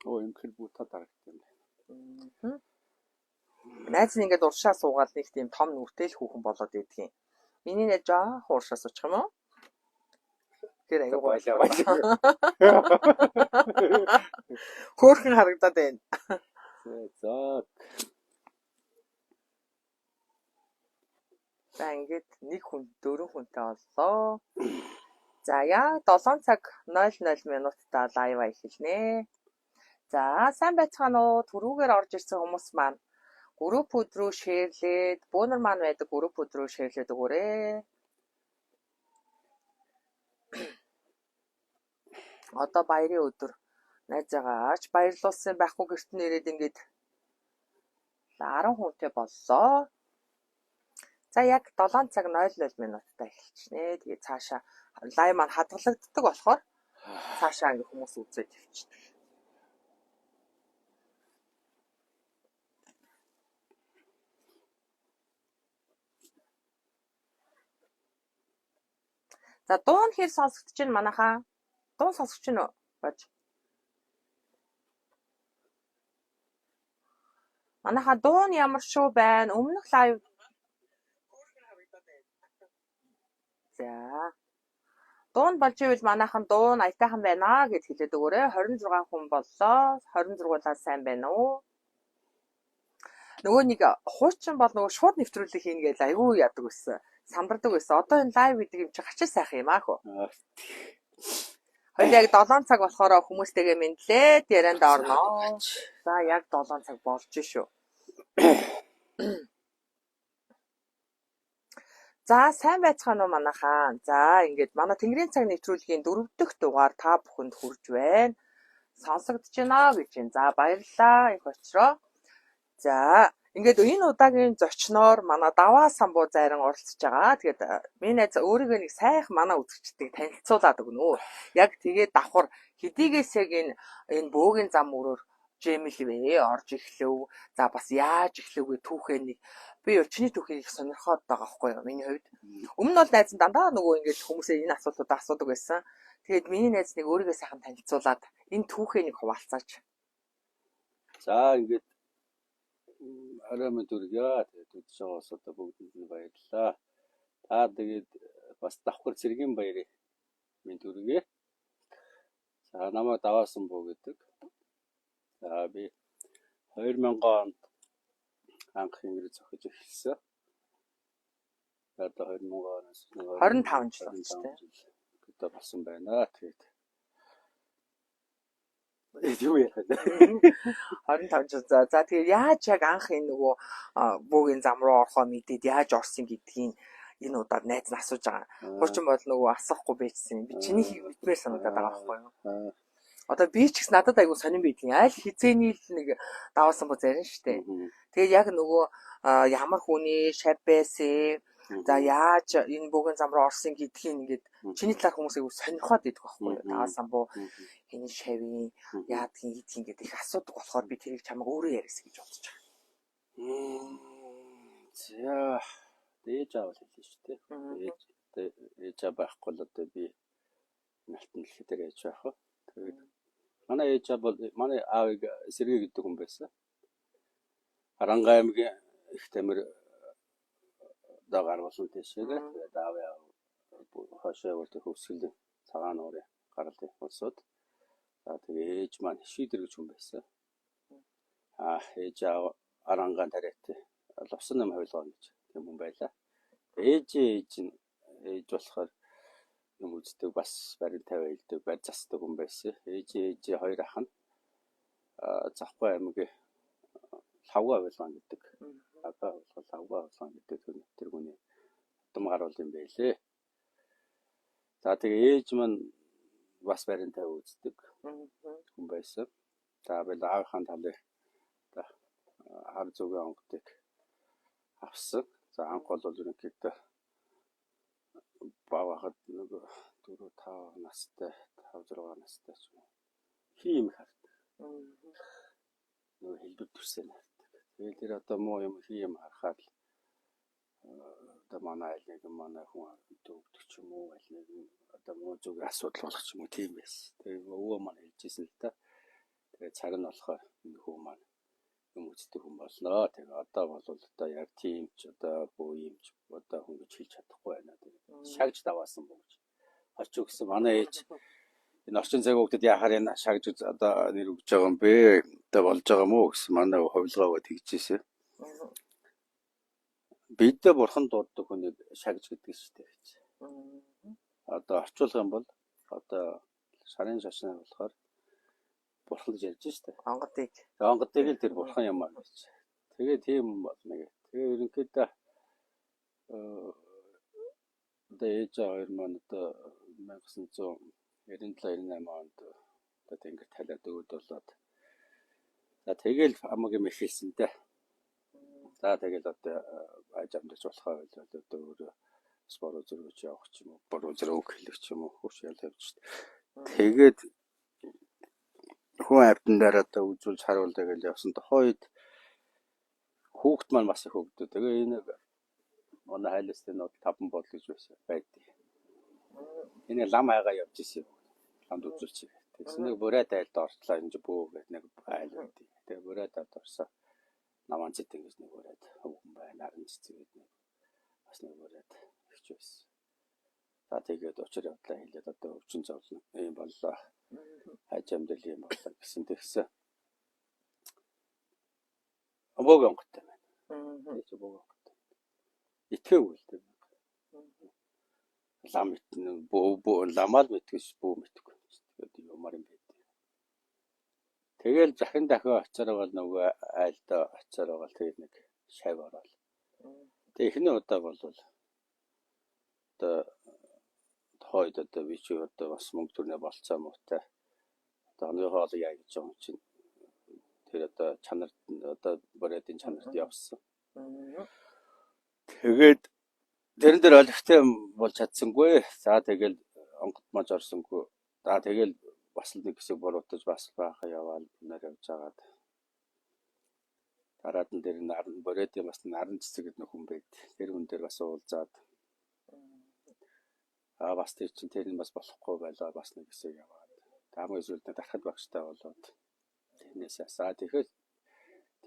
Оо юм хэл бутаа дарагдсан байна. Найз нь ингээд уршаа суугаад нэг тийм том нүртэй л хүүхэн болоод идэх юм. Миний найз жаа уршаа суучих юм уу? Тэр аягүй байлаа. Хөөрхөн харагдаад байна. За. За ингээд нэг хүн 4 хүнтэй боллоо. За яг 7 цаг 00 минутаа лайв эхэлнэ. За сайн байцгаана уу? Түрүүгээр орж ирсэн хүмүүс маань группүүд рүү шеэрлээд, бөөнөр маань байдаг группүүд рүү шеэрлээд өгөөрэй. Одоо баярын өдөр найзаагаач баярлуулсан байхгүй гэрт нэрээд ингээд 10 хүнтэй боллоо. За яг 7 цаг 00 минутаа эхэлчихнэ. Тэгээ цаашаа лайв маань хадгалагддаг болохоор цаашаа ингээ хүмүүс үзээд явчихна. За дуун хэр сонсогдож байна манайхаа? Дуун сонсогч нь бож. Манайхаа дуун ямар шүү байна? Өмнөх лайв. За. Дуун болж ивэл манайхан дуун аятайхан байна гэд хэлээд өгөөрэй. 26 хүн боллоо. 26-аас сайн байна уу? Нөгөө нэг хуучин бол нөгөө шууд нэвтрүүлэг хийнэ гэж аюу яадаг байсан. Самбардаг байсан. Одоо энэ лайв гэдэг юм чи хачаа сайхан юм аа хөө. Хоёул яг 7 цаг болохоор хүмүүстэйгээ мэдлээ. Ярианд орноо. За яг 7 цаг болж шүү. За сайн байцгаана уу манайхаа. За ингээд манай Тэнгэрийн цаг нэвтрүүлгийн 4 дахь дугаар та бүхэнд хүрж байна. Сонсогдож байна гэж байна. За баярлалаа их очроо. За ингээд энэ удаагийн зочноор манай даваа самбуу зайран оролцож байгаа. Тэгээд миний найз өөрийгөө нэг сайхан манай үзэгчдийг танилцуулаад өгнө. Яг тэгээд давхар хэдийгээс яг энэ бөөгийн зам өрөөр жимэлвэ орж эхлэв. За бас яаж эхлэвгүй түүхээ нэг би чиний түүхийг их сонирхоод байгаа байхгүй юу миний хувьд. Өмнө нь бол найз дандаа нөгөө ингээд хүмүүсээ энэ асуултуудаа асуудаг байсан. Тэгээд миний найз нэг өөрийгөө сайхан танилцуулаад энэ түүхээ нэг хуваалцаач. За ингээд арай мэд үргээ. Тэгээд үзэж байгаа усудаа бүгдэнд нь баярлалаа. Та тэгээд бас давхар цэргийн баярыг мэд үргээ. За намайг даваасан буу гэдэг. За би 2000 онд анх ингэж зохиж эхэлсэн. Одоо 2000 оноос 25 жил болчихсон. гэдэг болсон байна. Тэгээд юу яах вэ? 25 жил. За тэгээд яаж яг анх энэ нөгөө бөөгийн зам руу орохоо мэдээд яаж орсон гэдгийг энэ удаад найз нь асууж байгаа. Хуучин бол нөгөө асахгүй байжсэн. Би чиний хэлмээр санагдаад байгаа байхгүй юу? Одоо би ч гэсэн надад айгу сонирн байдгийн. Аль хизээний л нэг даваасан бо зарин штэ. Тэгээд яг нөгөө ямар хүний шав байсан. За яаж энэ бөөгийн зам руу орсон гэдгийг ингээд чиний талаар хүмүүс айгу сонирхоод идэх байхгүй юу? Даваасан бо энэ шавийн яадгийн гэдгийг ингээд их асуудаг болохоор би тэрийг чамайг өөрөө яриас гэж бодож байгаа. За ээж аавал хэлсэн шүү дээ. Ээж аав байхгүй л одоо би налтан дэлхий дээр ээж байх уу. Тэгээд манай ээж аав бол манай аавыг Сэргээ гэдэг хүн байсан. Аранга аймгийн их тамир дагаар болсон тийшээгээ тэгээд аав яа хашаа бол хөвсгөл цагаан уурын гаралтай улсууд. За тэгээд ээж маань шийдэр гэж хүн байсан. Ээж аав арангаан тариатай ловсон нам хойлгоо гэж тийм хүн байлаа. Ээж болохоор юм үздэг бас барин тавиа илдэг бай засдаг хүн байсан. Ээж хоёр ах нь Завхай аймгийн Лавга хойлгоо гэдэг. Лавга хойлгоо гэдэг тэр хүний удам гаруул юм байлээ. За тэгээ ээж маань бас барин тавиа үздэг хүн байсан. За бэл аавынхаа талыг хар зүгийн онгодыг авсан. За анх бол ерөнхийдөө баахад нэг 4-5 настай 5-6 настай ч юм уу хийм хардаг. Нөгөө хэлбэр төрсөн хардаг. Тэгээд тэр одоо муу юм хийм харахад одоо манай айл нэг манай хүн төвөгдөг ч юм уу айл нэг одоо муу зүг асуудал болох ч юм уу тийм байсан. Тэгээд өвөө маань хэлж иржсэн л да. Тэгээд цаг нь болохоор энэ хүү маань юм үздэг хүн боллоо. Тэгээд одоо бол одоо яг тиймч одоо буу юмч одоо хүн гэж хэлж чадахгүй байна. Тэгээд шагж даваасан бoo гэж. Орч өгсөн манай ээж энэ орчин цаг хүүхдэд яхаар энэ шагж одоо нэр өгж байгаа юм бэ? Одоо болж байгаа мó гэсэн манай хувилгааваа тэгжсэн. Бидээ бурхан дууддаг хүнийг шагж гэдэг шүү дээ гэж. Одоо орчуулах юм бол одоо сарын шашны болохоор бурхан гэж ярьж штэ. Онгодыг л тэр бурхан юм аа гэж. Тэгээ тийм болно гэх. Тэгээ ерөнхийдөө одоо ээж хоёр маань одоо 1997-98 онд одоо тэнгэр талаад өгд болоод за тэгэл амаг юм ихэлсэнтэй. За тэгэл одоо ажамдаж болохоо одоо өөрөө спорт зөргөж явах ч юм уу, буруу зөрөг хэлэх ч юм уу хурц ял явж штэ. Тэгээд хүн амьтан дээр одоо үзүүлж харуулдаг гэж явсан тохойд хүүхд маань бас их хөгдөө. Тэгээ энэ манай хайлтын нот 5 бодол гэж байсан байдаг. Энэ лам айгаа явж исэн юм. Ламд үзүүлчих. Тэгсэн нэг бүрээд айлд орчлаа энэ бөө гэдэг нэг айл байдаг. Тэгээ бүрээд айлд орсон. Наман зэт ингэж нэг бүрээд хөвгөн байна. Наран цэцгээд нэг бас нэг бүрээд ихч байсан. За тэгээд очир явдлаа хэлээд одоо өвчин зовлон юм боллоо. Хажимдал юм боллоо гэсэн тэгсэн. Бог онготой байна. Бог онготой. Итгэв үлдээ. Лам итэн бөө ламал мэтгэж бөө мэдгүй. Тэгээд юмар юм байдаг. Тэгэл захин дахин очиараа бол нөгөө айлдаа очиараа бол тэгээд нэг шав ороод. Тэг эхний удаа бол одоо хойд одоо би чи одоо бас мөнгө төрнө болцоо муутай. Одоо хамгийн хоол яа гэж юм чинь тэр одоо чанар одоо бородын чанарт явсан. Тэгээд тэрэн дээр олигтой болж чадсангүй. За тэгэл онгод маж орсонгүй. За тэгэл бас л нэг хэсэг буруутаж бас бааха яваал нэр явж агаад. Дараад нь дээр наран бородын бас наран цэцэг гэдэг хүн байд. Тэр хүн дээр бас уулзаад бас тэр чинь тэр нь бас болохгүй байлаа бас нэг хэсэг яваад. Хамгийн зүйлдээ дарахад багштай болоод тэрнээс асаа. Тэгэхээр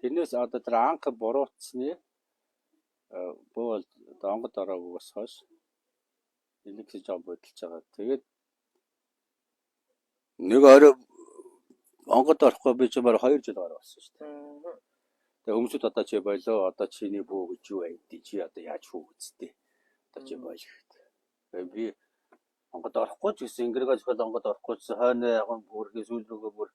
тэрнээс одоо тэр анх буруутсны бөөл одоо онгод ороогүй хойш элэгс жоо бодолж байгаа. Тэгээд нэг орой онгод орохгүй би ч бараг 2 жил ороо болсон шүү дээ. Тэгээ хүмүүсд одоо чи болоо одоо чиний бөө гэж юу байдгийг чи одоо яаж хүүгцтэй. Одоо чи боол гэхэд. Тэгээ би онгод орохгүй ч гэсэн ингэрэгэж хол онгод орохгүй ч хойно яган бүргээ сүүл рүүгээ бүр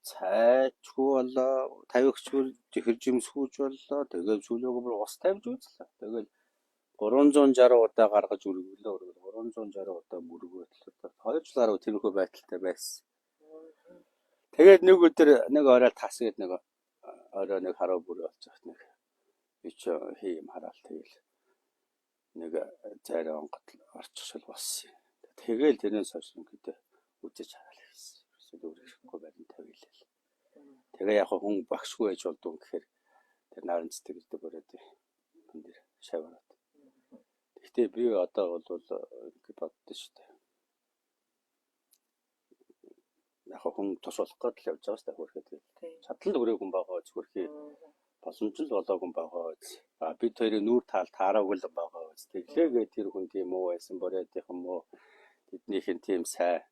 цайчгүй болоо 50-чгүй жихэржимсгүүж болоо тэгээд сүүлөөгөө бүр ус тавьж үзлээ. Тэгээд 360 удаа гаргаж өргөлөө 360 удаа мөргөөд одоо 2 жилаараа тэрхүү байдалтай байсан. Тэгээд нэг өдөр нэг орой тасгээд нэг орой нэг хараа бүр болж байгаа нэг би ч хийм хараал тэгэл нэг цайраа онгод орчихшил болсон. Тэгэл тэрнээс хойш ингээд үзэж хараад байсан. Өөрөхгүй байран тавилаа. Тэгээ яг хүн багшгүй байж болдгоо гэхээр тэр наран цэцэг гэдэг бүрээд хүн дээр шавараад. Гэхдээ би одоо бол ингэ боддоо шүү дээ. Яг хүн тусуулах гэдэг л явж байгаа шүү дээ хөрхэд. Чадлан өрөө хүн байгаа зөвхөрхий боломжтой болоогүй байгаа. Бид хоёрын нүүр таал таараагүй л байгаа. Тэглээгээ тэр хүн тийм үү байсан борьоодынхан мó тэднийх нь тийм сайн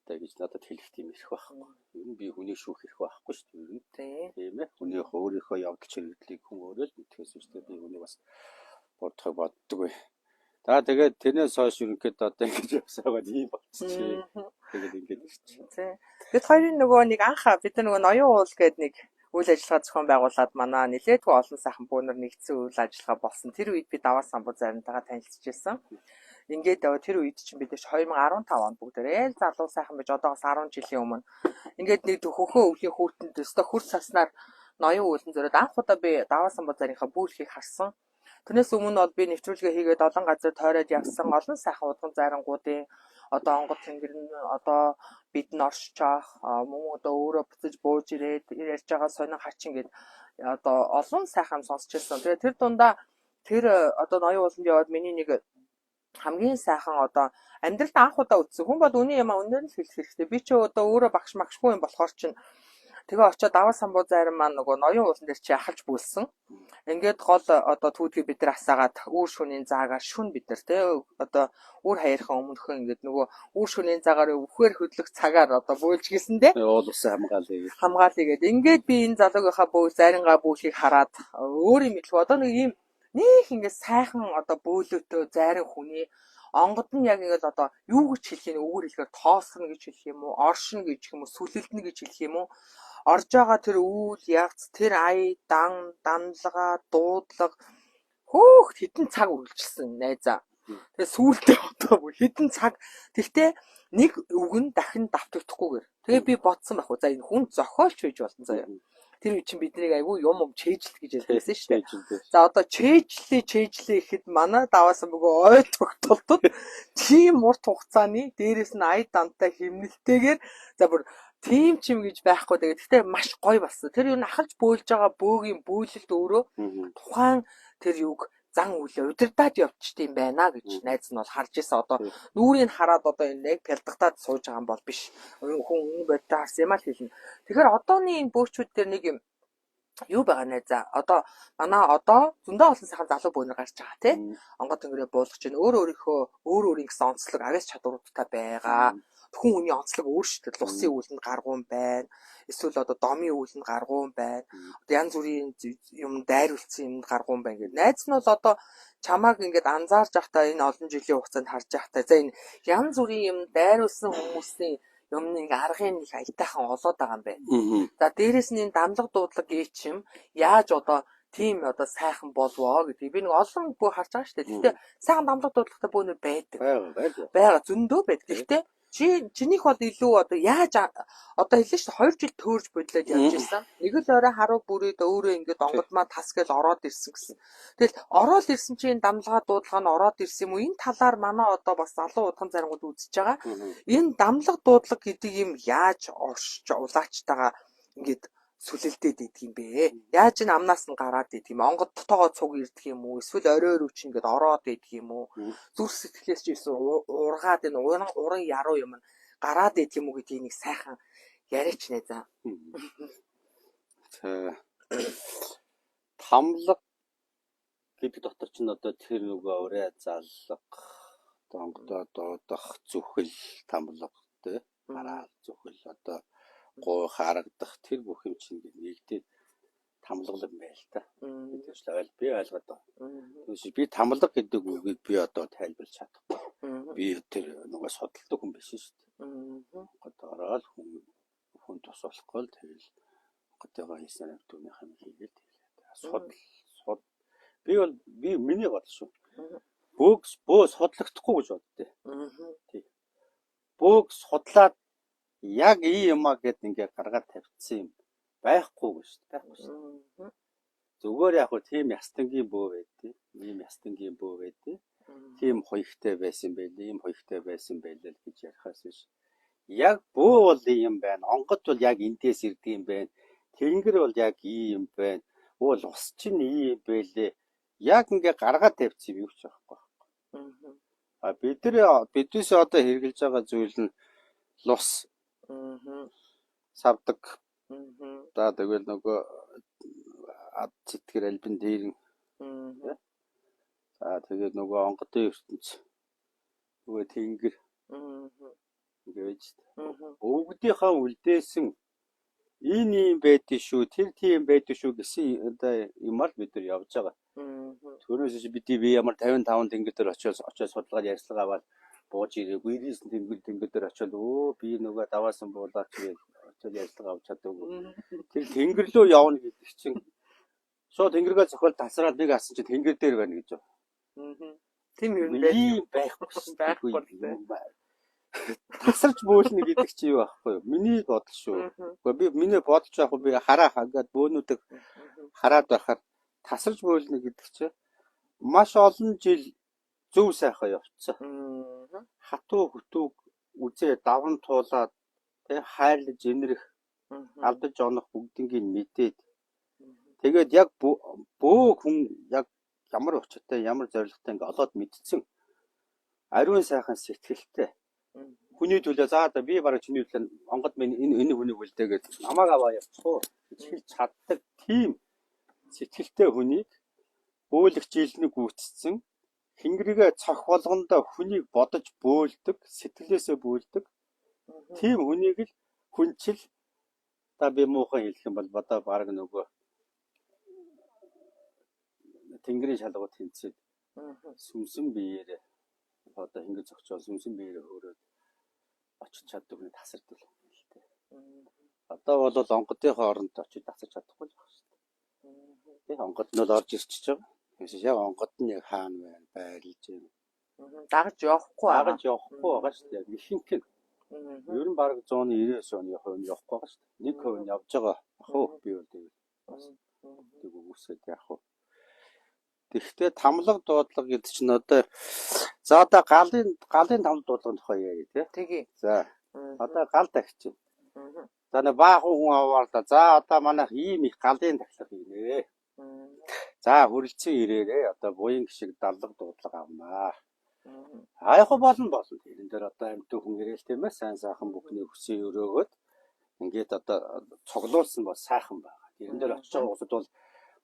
гэж надад хэлэх тийм ирэх байхгүй. Ер нь би хүний шүүх ирэх байхгүй шүү дээ. Тийм ээ. Хүний өөрийнхөө явдал чирэгдлийг хүн өөрөө л мэдхээс шүү дээ. Би хүний бас бодохыг боддгүй. За тэгээд тэрнээс хойш ерөнхийдөө одоо ингэж явсаагаад ийм болчихжээ. Тэгээд ингэж ирчих. Бид хоёрын нөгөө нэг анх бид нөгөө ноён уул гэдэг нэг үйл ажиллагаа зохион байгуулад манай нэлээдгүй олон сайхан бөөнөр нэгдсэн үйл ажиллагаа болсон. Тэр үед би даваа самбуу заримтайгаа танилцчихсан. Ингээд тэр үед чинь бид 2015 онд бүгдээрээ залуу сайхан байж одоогоос 10 жилийн өмнө ингээд нэг хөхөө өвлийн хүүтэнд өстө хурц цаснаар ноён үүлэн зөрөөд анх удаа би даваа самбуу зарийнхаа бүүлхийг харсан. Тэрнээс өмнө бол би нэвтрүүлгээ хийгээд олон газар тойроод явсан олон сайхан удган зайрангуудын одоо онгод тэнгэр нь одоо бид нь оршиж авах мөн одоо өөрөө буцаж бууж ирээд ярьж байгаа сонин хачин гээд одоо олон сайхан сонсч ирсэн. Тэгээ тэр дундаа тэр одоо ноён ууланд яваад миний нэг хамгийн сайхан одоо амьдралд анх удаа үзсэн хүн бол үний юм өнөр нь хэлэх хэрэгтэй. Би ч одоо өөрөө багш магшгүй юм болохоор чинь тэгээ очиод даваа самбуу зарим маань нөгөө ноён уулан дээр чи ахалж бүлсэн. Ингээд гол одоо түүдгийг бид нар асаагаад үүр шөнийн заагаар шүн бид нар те одоо үүр хаярхан өмнөхөө ингээд нөгөө үүр шөнийн заагаар өвхөр хөдлөх цагаар одоо бөөлж гисэн те. Уул усан Хамгаалъя гэдэг. Ингээд би энэ залуугийнхаа зарингаа бүүлгийг хараад өөр юм хэлэх. Одоо нэг ийм нэг ингээд сайхан одоо бөөлөөтэй зарин хүний онгод нь яг ингээд одоо юу гэж хэлэх юм өгөр хэлэхээр тоосгоно гэж хэлэх юм уу, оршино гэж хэлэх юм уу, сүлэлдэнэ гэж хэлэх юм уу? Орж байгаа тэр үйл явц, тэр ая, данлага, дуудлага хөөх хэдэн цаг үргэлжилсэн найзаа. Тэгээ сүүлдээ одоо хэдэн цаг. Тэгтээ нэг үг нь дахин давтагдахгүйгээр. Тэгээ би бодсон байх уу. За энэ хүн зохиолч байж болно заяа. Тэр чинь биднийг айгүй юм чэйжлэл гэж ярьдагсэн шүү дээ. За одоо чэйжлээ гэхэд манай даваасан нөгөө ой тогтолтод тийм урт хугацааны дээрээс нь ая дантай хэмнэлтэйгээр за бүр тийм ч юм гэж байхгүй. Гэхдээ маш гоё болсон. Тэр юу н ахалж бөөлж байгаа бөөгийн бөөлөлт өөрөө тухайн тэр юг зан үлээ удирдаад явчихд юм байна гэж найз нь бол харж ирсэн. Одоо нүрийг хараад одоо энэ яг пялдагтаад сууж байгаа юм бол биш. Хүн бодтой харсан юм а л хэлнэ. Тэгэхээр одооны энэ бөөчүүд дээр нэг юм юу байгаа найзаа. Одоо манай одоо зөндөө олон сайхан залуу бөөнөр гарч байгаа тий. Онгод өнгөрөө буулгаж чинь өөр өөрийн гэсэн онцлог агаас чадваруудтай байгаа. Хүн хүний онцлог өөр шүү дээ. Лусын үүлэнд гаргуун байна. Эсвэл одоо домын үүлэнд гаргуун байна. Одоо янз бүрийн юм дайруулсан юмд гаргуун байна гэдэг. Найз нь бол одоо чамааг ингээд анзаарж байхдаа энэ олон жилийн хугацаанд харж байхдаа за энэ янз бүрийн юм дайруулсан хүмүүсийн юмныг аргын нэг аятайхан олоод байгаа юм байна. За дээрэс нь энэ дамлага дуудлага гээчим яаж одоо тийм одоо сайхан болвоо гэдгийг би нэг олон бүх харж байгаа шүү дээ. Гэхдээ сайхан дамлага дуудлагатай бөөнөр байдаг. Бага зөндөө байдаг. Гэхдээ чинийх бол илүү одоо яаж одоо хэлээ шүү 2 жил төөрж бодлоод явж ирсэн. Нэг л орой харуу бүрээд өөрөө ингээд онгодмаа тас гэж ороод ирсэн гэсэн. Тэгэл ороод ирсэн чинь дамлага дуудлага нь ороод ирсэн юм уу? Энэ талаар манай одоо бас залуу удхан заримуд үзэж байгаа. Энэ дамлага дуудлага гэдэг юм яаж оршиж улаачтайгаа ингээд сүлэлдээд идэх юм бэ? Яаж н амнаас нь гараад идэх юм? Онгод дотоогоо цуг ирдэх юм уу? Эсвэл орой руу чинь ингээд ороод идэх юм уу? Зүрх сэтгэлээс ч ирсэн ургаад энэ уран яруу юм гараад идэх юм уу гэдгийг нэг сайхан яриач нэ за. Тамлаг гэдэг дотор чинь одоо тэр нөгөө ураа заллага, онгодоо доодох зүхэл тамлаг тий. Гараа зүхэл одоо гоо харагдах тэр бүх юм чинь нэгдээд тамлаг юм байл та. Тэгэж л би ойлгоод байна. Би тамлаг гэдэг үгийг би одоо тайлбарлаж чадахгүй. Би тэр нөгөө судалдаг хүн биш шүү дээ. Одоо ороод хүн тус болохгүй л тэгэл годойгоо хийсэн түүнийх нь хийгээд судал би миний бодол шүү. Бөө судлагдахгүй гэж боддээ. Тий. Бөөг судлаад яг юм а гэд ингээ гаргаад тавьчихсан юм байхгүй шүү дээ. Зүгээр яг хөө тийм ястангийн бөө байдیں۔ Ийм ястангийн бөө байдیں۔ Тийм хоёртой байсан байлээ, ийм хоёртой байсан байлээ гэж ярихаас биш. Яг бөө бол юм байна. Онгод бол яг эндээс ирдэг юм байна. Тэнгэр бол яг ийм байна. Уул ус чинь ийм байлээ. Яг ингээ гаргаад тавьчихсан юм юу ч байхгүй. А биднээс одоо хэрэгжилж байгаа зүйл нь лус савдаг. За тэгвэл нөгөө ад цэтгэр альбин дээр за тэгээд нөгөө онгодын ертөнц нөгөө тэнгэр ингэж өвгдийнхаа үлдээсэн энэ юм байдгийг шүү тэр тийм байдаг шүү гэсэн одоо юмар бид нар явж байгаа. Төрөөс би ямар 55 тэнгэр дээр очиж судалгаад ярьцлага аваад бууж ирээгүй 99 тэнгэр дээр очиод би нөгөө даваасан буулаач гэж очиж ярьцлага авч чадаагүй. Тэр тэнгэр лөө явна гэдэг чинь шууд тэнгэргээ зохиол тасраад нэг асан чинь тэнгэр дээр байна гэж. Тийм юм байхгүй. Тасарч бөөлнө гэдэг чи юу байхгүй юу? Миний бодол шүү. Гэхдээ би миний бодож байгаа би хараа хагаад бөөнүүдийг хараад байхаар тасарч бөөлнө гэдэг чи маш олон жил зөв сайхан явцсан. Хатуу хөтөг үзээ даван туулаад тэг хайрлаж инэрх алдаж онох бүгднийг мэдээд тэгээд яг бөө хүн яг ямар учиртай ямар зоригтой ингээ олоод мэдсэн. ариун сайхан сэтгэлтэй. Хүний төлөө за одоо би бараг чиний төлөө онгод минь энэ хүнийг үлдээ гэж намайг аваа явчихуу гэж хэлж чаддаг тийм сэтгэлтэй хүнийг бөөлөх жилнэг гүйцсэн Хингэрийгээ цох болгондоо хүнийг бодож бөөлдөг, сэтгэлээсээ бөөлдөг. Тийм хүнийг л хүнчил та би муухан хэлэх юм бол одоо бараг нөгөө Тэнгэрийн шалгууд тэнцээд сүмсэн биеэр одоо ингэж зогчоо сүмсэн биеэр өөрөө очиж чаддаг хүн тасардаг юм л дээ. Одоо бол онгодынхоо оронд очиж тасарч чадахгүй л байна шүү дээ. Тэгээ онгод нь бол орж ирчихэж байгаа. Тэгээс яг онгод нь яг хаана байна байрлаж байна. Дагаж явахгүй байгаа шүү дээ. Ихэнх нь ер нь бараг 190-ээс оны хувь нь явахгүй байгаа шүү дээ. Нэг хувь нь явж байгаа. Ахуу би бол тэг үгүйсэд яг хуу. Тэгэхдээ тамлаг дуудлага гэдэг чинь одоо за одоо галын тамлаг дуудлагын тухай яа тий. Тэгээ. За одоо гал тагч. За нэг баахан хүн аваар да. За одоо манайх ийм их галын тахлахийнэ. За хүрэлцэн ирээрээ одоо буян гişиг даллаг дуудлага авнаа. Яг болно. Тэрэн дээр одоо амьтан хүн ирээл тийм ээ сайн сайхан бүхний хүсээ өрөөгөөд ингээд одоо цоглуулсан бол сайхан байгаа. Тэрэн дээр очиж байгаа хүмүүс бол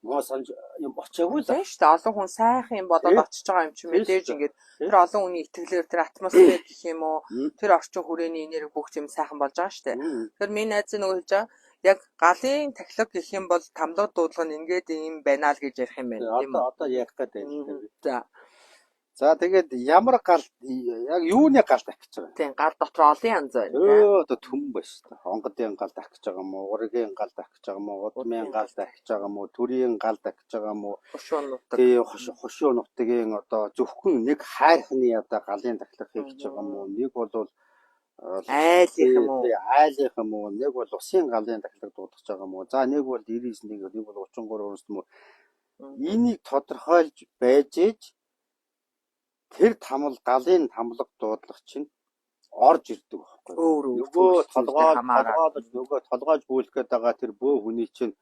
муу санаж юм очиагүй л байна шүү дээ. Олон хүн сайхан юм бодоод очиж байгаа юм чи мэдээж ингээд тэр олон хүний итгэлээр тэр атмосфер гэх юм уу тэр орчин хүрээний энерги бүх юм сайхан болж байгаа шүү дээ. Тэр миний найз нөгөө хэлж байгаа яг галын тахилга гэх юм бол тамлаг дуудлага нь ингээд юм байна л гэж ярих юм байна тийм үү? Одоо ярих гэдэг. За тэгээд ямар гал яг юуны гал тахиж байгаа? Тийм гал дотор олон янз байна. Одоо төмөн байна шүү дээ. Онгодын гал тахиж байгаа юм уу? Ургийн гал тахиж байгаа юм уу? Удмын гал тахиж байгаа юм уу? Төрийн гал тахиж байгаа юм уу? Хошуу нутаг. Тийм хошуу нутгийн одоо зөвхөн нэг хайрхны одоо галын тахилга хийж байгаа юм уу? Нэг бол айлынх юм уу? Нэг бол усын галын тахилга дуудаж байгаа юм уу? За нэг бол 99 нэг бол 33 унс юм уу? Энийг тодорхойлж байж ээж тэр галын тамлаг дуудлага чинь орж ирдэг байхгүй. Нөгөө толгойж бүүлэх гээд байгаа тэр бөө хүний чинь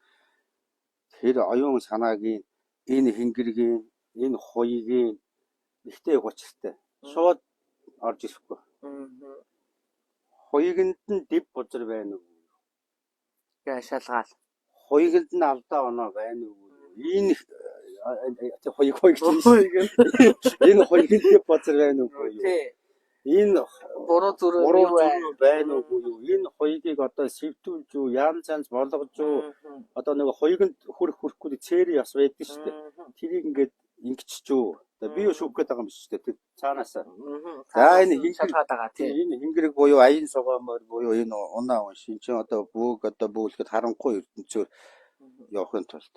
тэр оюун санаагийн энэ хингэргийн энэ хуйгийн ихтэй гучиртай шууд орж ирэхгүй. Хуйгэнд нь дэв бузар байна уу? Гэ шалгаал. Хуйгэнд нь алдаа оноо байна уу? Энэ хуйг энэ хуйгийн дэв бузар байна уу? Энэ буруу зүрх байна уу? Энэ хуйгийг одоо сэвтүүлж юу, янз болгож юу? Одоо нэг хуйгэнд хүрэхгүй цэри бас байдаг шүү дээ. Тэрийг ингээд ингэчих юу? Би юу шүүх гээд байгаа юм биш үү? Тэр цаанаасаа. За энэ шалгаад байгаа тийм. Энэ хингэрэг буюу аян сугаамаар буюу энэ унаа он шинжэн одоо бөөлөхөд харанхуй ертөнцөөр явахын тулд.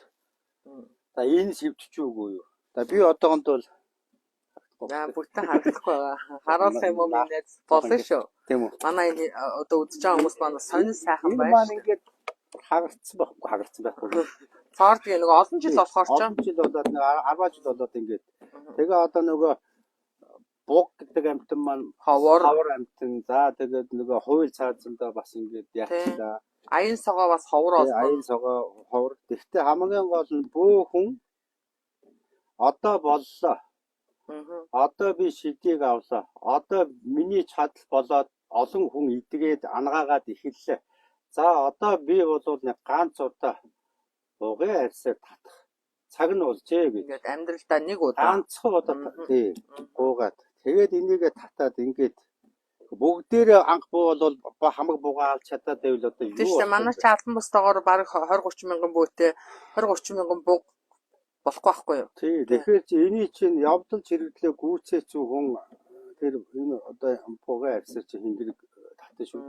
За энэ сэвтчих үгүй юу? За би одоогонд бол бүгдээ харагдахгүй байгаа. Харуулах юм уу минь болно шүү. Тийм үү. Манай энэ одоо үзэж байгаа хүмүүс маань сонин сайхан байна. Энэ маань ингээд хагартсан байхгүй. Форд гэх нэг олон жил болохоор ч олон жил болоод нэг 10 жил болоод ингээд тэгээ одоо нөгөө буг гэдэг амьтан маань ховор амьтан за тэгээд нөгөө хууль цаазалдаа бас ингээд яачлаа. Аян согоо бас ховор болсон. Аян согоо ховор. Гэхдээ хамгийн гол нь бөөхөн одоо боллоо. Одоо би шидийг авлаа. Одоо миний чадал болоод олон хүн идгээд ангаагаад эхэллээ. За одоо би бол нэг ганц удаа угаа арьсаар татах цаг нь болжээ гэж. Ингээд амьдралдаа нэг удаа ганцхан удаа тий гуугаад тэгээд энийгээ татаад ингээд бүгдээрээ анх буу бол хамаг буугаа авч чадаад байвал одоо юу. Тийм манай ч албан бустайгаар баг 20-30 мянган бөөтэй 20-30 мянган бууг болохгүй байхгүй юу? Тий. Тэгэхээр чи эний чинь явдал чирэгдлээ гүйцээч хүн тэр энэ одоо буугаа арьсаар чи хингэрэг татсан шүү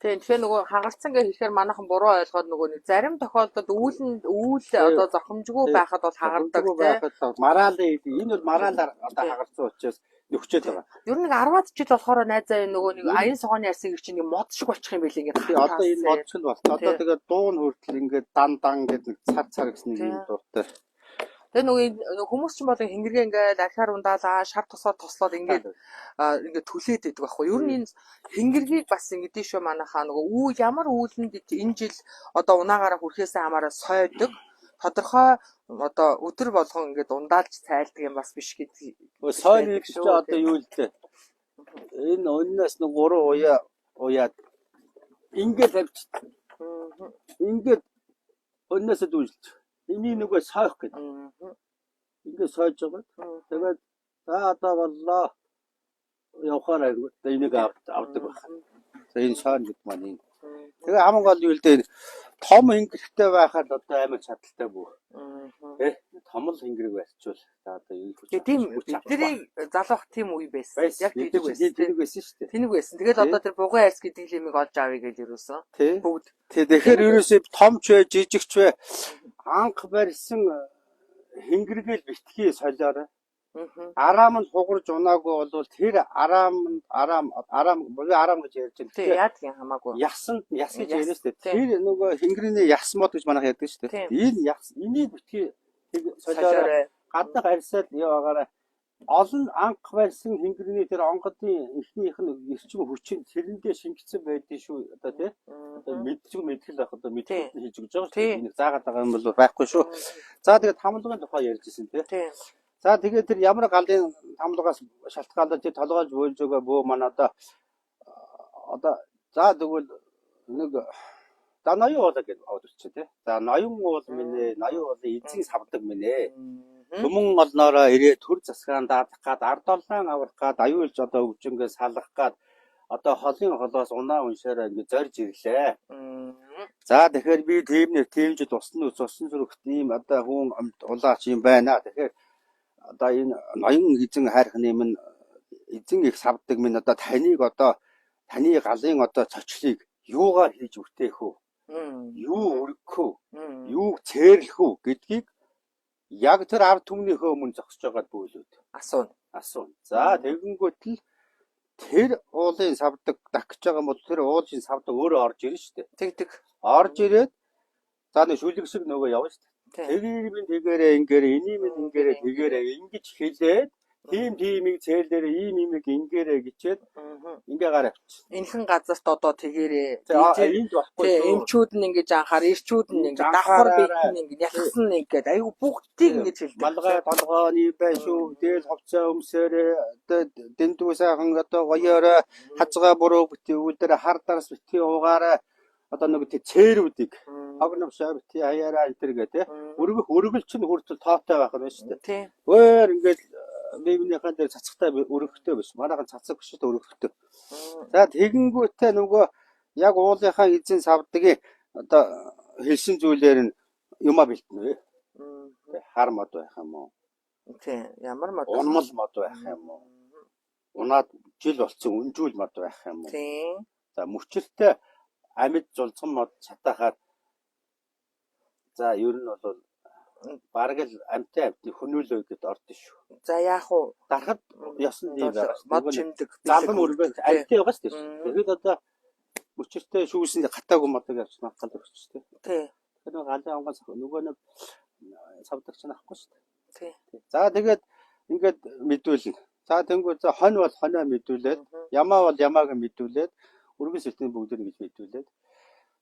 дээ. Тэгэхээр нөгөө хагарцсан гэж хэлэхээр манайхан буруу ойлгоод нөгөө нэг зарим тохиолдолд үйл одоо зохимжгүй байхад бол хагардаг тийм. Мараалын энэ бол мараалаар одоо хагарцсан учраас нөхчөөд байгаа. Ер нь 10-аад жил болохоор найзаа нөгөө нэг аян согооны арьсыг чинь нэг мод шиг болчих юм байл ингээд. Одоо энэ мод шиг болчихсон. Одоо тэгээд дуун хүртэл ингээд дан гэдэг нэг цар гэсэн нэг юм дуртай. Тэгээ нөгөө хүмүүс ч болон хингэргээ ингээд архиар ундаалаа, шар тосоод тослоод ингээд түлээд байдаг байхгүй. Ер нь энэ хингэргийг бас ингэдэж шүү манайхаа нөгөө ямар үүлэнд энэ жил одоо унаагаараа хүрхээсээ хамаараа сойдог. тодорхой одоо өдөр болгон ингээд ундаалж цайлдаг юм бас биш гэдэг. Сойн их ч одоо юу л дээ. Энэ өннөөс нэг 3 уяад ингээд авчиж. Ингээд өннөөсөө дүүжилж. Энийг нөгөө сойх гэдэг. Ингээд сойж байгаа. Тэгээд за одоо боллоо. Явахаар энийг авдаг байна. Энэ сойн гэдэг маань. Тэгээ хамгийн гол юу л дээ. Том хингэрхтэй байхад одоо амар чадaltaй бүү. Том л хингэрэг байцвал за одоо юу л хүч. Тийм бидний залуух тийм үе байсан. Яг тийм байсан. Тэнэг байсан шүү дээ. Тэнэг байсан. Тэгээд одоо тэр буган хайрс гэдэг лимиг олж авъя гэж юусэн. Бүгд. Тэгэхээр ерөөсөө том ч вэ, жижиг ч вэ анх барьсан хингэргээл битгий солиорой. Араам нь хугарч унаагүй бол тэр араам гэж ярьж байна. Тийм яадгийн хамаагүй. Яс гэж яриа шүү дээ. Тэр нөгөө хингэрний яс мод гэж манайх ярьдаг шүү дээ. Энэ яс энийг битгий солиорой гаднах арьсаад яваагаараа олон анх барьсан хингэрний тэр онгодын эхнийх нь эрчим хүчин тэрэндээ шингэсэн байдгийг шүү одоо тий. Одоо мэдгэл байх одоо мэдгэл хийж өгч байгаа шүү. Энийг заагаад байгаа юм бол байхгүй шүү. За тэгээд хамлагын тухай ярьж ирсэн тий. За тэгээд тэр ямар галын хамлагаас шалтгаалаад тэр толгойлж бөөлж байгаа бөө маань одоо за тэгвэл нэг за ноён уулаа гэж авдчихэ тий. За ноён уул минь ноён уулын эзэн савдаг минь. Түмэн олноороо ирээ төр засгаан даадах гад ард олон аврах гад аюулж одоо өвчнгөө салгах гад одоо холын холоос унаа уншаараа ингэ зорж ирлээ. За тэгэхээр би тиймж тусна зүрхт ийм одоо хүн улаач юм байна. Тэгэхээр одоо энэ ноён эзэн хайрхны минь эзэн их савдаг минь одоо таны галын одоо цочлыг юугаар хийж өртээх үү? Юу өргөх үү? Юу цээрлэх үү гэдгийг яг тэр ард түмнийхөө өмнө зогсож байгаад бөөлөөд асууна. За тэгэнгүүт л тэр уулын савдаг дагж байгаа бол тэр уулын савдаг өөрөө орж ирнэ шүү дээ. Тэгдэг. Орж ирээд за нэг шүлэг шиг нөгөө явна шүү дээ. Тэгийг минь тэгээрээ ингээрээ энийг минь ингээрээ тэгээрээ ингэж хэлээд тийм цээлээр имийг ингээрээ гिचээд ингээ гараа авчих. Энхэн газарт одоо тэгээрээ энд байхгүй. Эмчүүд нь ингэж анхаар, ирчүүд нь ингэ давхар битэн ингэ ялгсан ингээд аюу бүгдийг ингэж хэлдэг. Малгай толгооны бай шүү. Дээл ховцоо өмсөөрэ дэндүү сайхан одоо гоёороо хазгаа буруу битээ үлдэр хар дарс битээ уугаараа одоо нэг тий цээрүүдийг огнов шавти хаяараа энэ гэдэг өргөл чинь хүртэл тоотой байх нь шүү дээ. Өөр ингээд бивнийхэн дээр цацгтай өргөхтэй биш. Манайхан цацаг биш шүү дээ өргөхтэй. За тэгэнгүүтээ нөгөө яг уулынхаа эзэн савдгийн одоо хэлсэн зүйлээр нь юма бэлтэнэ. Хар мод байх юм уу? Тий ямар мод? Унмал мод байх юм уу? Унаад жил болцсон үнжүүл мод байх юм уу? Тий. За мөчөртэй амьд зулцган мод чатахаар за ер нь бол бараг л амьтаа амьтны хөнөөлөө гэдээ ордон шүү. За яах вэ? Дарахад ёсон юм байгаа шүү. Мод чимдэг. Залгам өргөл амьтаа байгаа шүү. Тэгэхэд одоо мөчөртэй шүүсэн гатаагүй модыг авч надад өгч тээ. Тий. Тэгэхээр галын онгоц нөгөө нэг савдагч наахгүй шүү. Тий. За тэгээд ингээд мэдүүлнэ. За тэнгуү за хонь бол хоноо мэдүүлээд, ямаа бол ямааг мэдүүлээд, өргөн сэлтийн бүгдээр ингэж мэдүүлээд.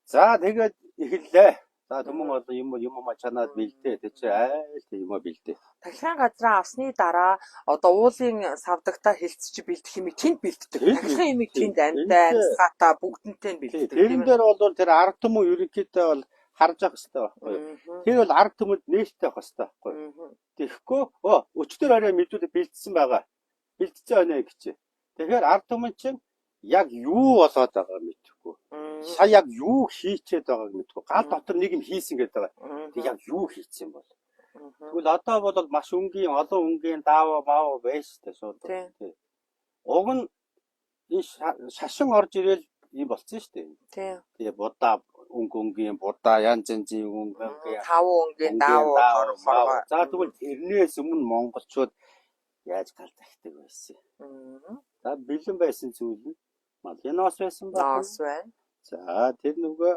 За тэгээд эхэллээ. За түмэн бол юм чанаад бэлдээ. Тэ чи айл юм бэлдээ. Тахилгаан газраа авсны дараа одоо уулын савдагтаа хэлцэж бэлдэх юм тэнд бэлддэг. Тахилгаан юм тэнд амьтаа, сата бүгдэнтэй бэлддэг. Тэрэн дээр бол тэр ард түмэн ерөнхийдөө бол харж авах хэрэгтэй байхгүй юу? Тэр бол ард түмэнд нээлттэй авах хэрэгтэй байхгүй юу? Тэгэхгүй өчтөр арай мэдүүлээ бэлдсэн байгаа. Бэлдсэн оноо гэж. Тэгэхээр ард түмэн чинь яг юу болоод байгааг мэдэхгүй. Сая яг юу хийчээд байгааг мэдэхгүй. Гал дотор нэг юм хийсэн гэдэг байгаа. Тэг яг юу хийсэн бол. Тэгвэл одоо бол маш өнгийн олон өнгийн даава маав байж тээ шууд. Уг нь энэ шашин орж ирэл юм болцсон шүү дээ. Тэгээ будаа өнгийн будаа янз янзын өнгийн тав өнгийн даава. За тэгвэл тэрнээс өмнө монголчууд яаж гал тахдаг байсан. За бэлэн байсан зүйл нь Малинос байсан байх. За тэр нөгөө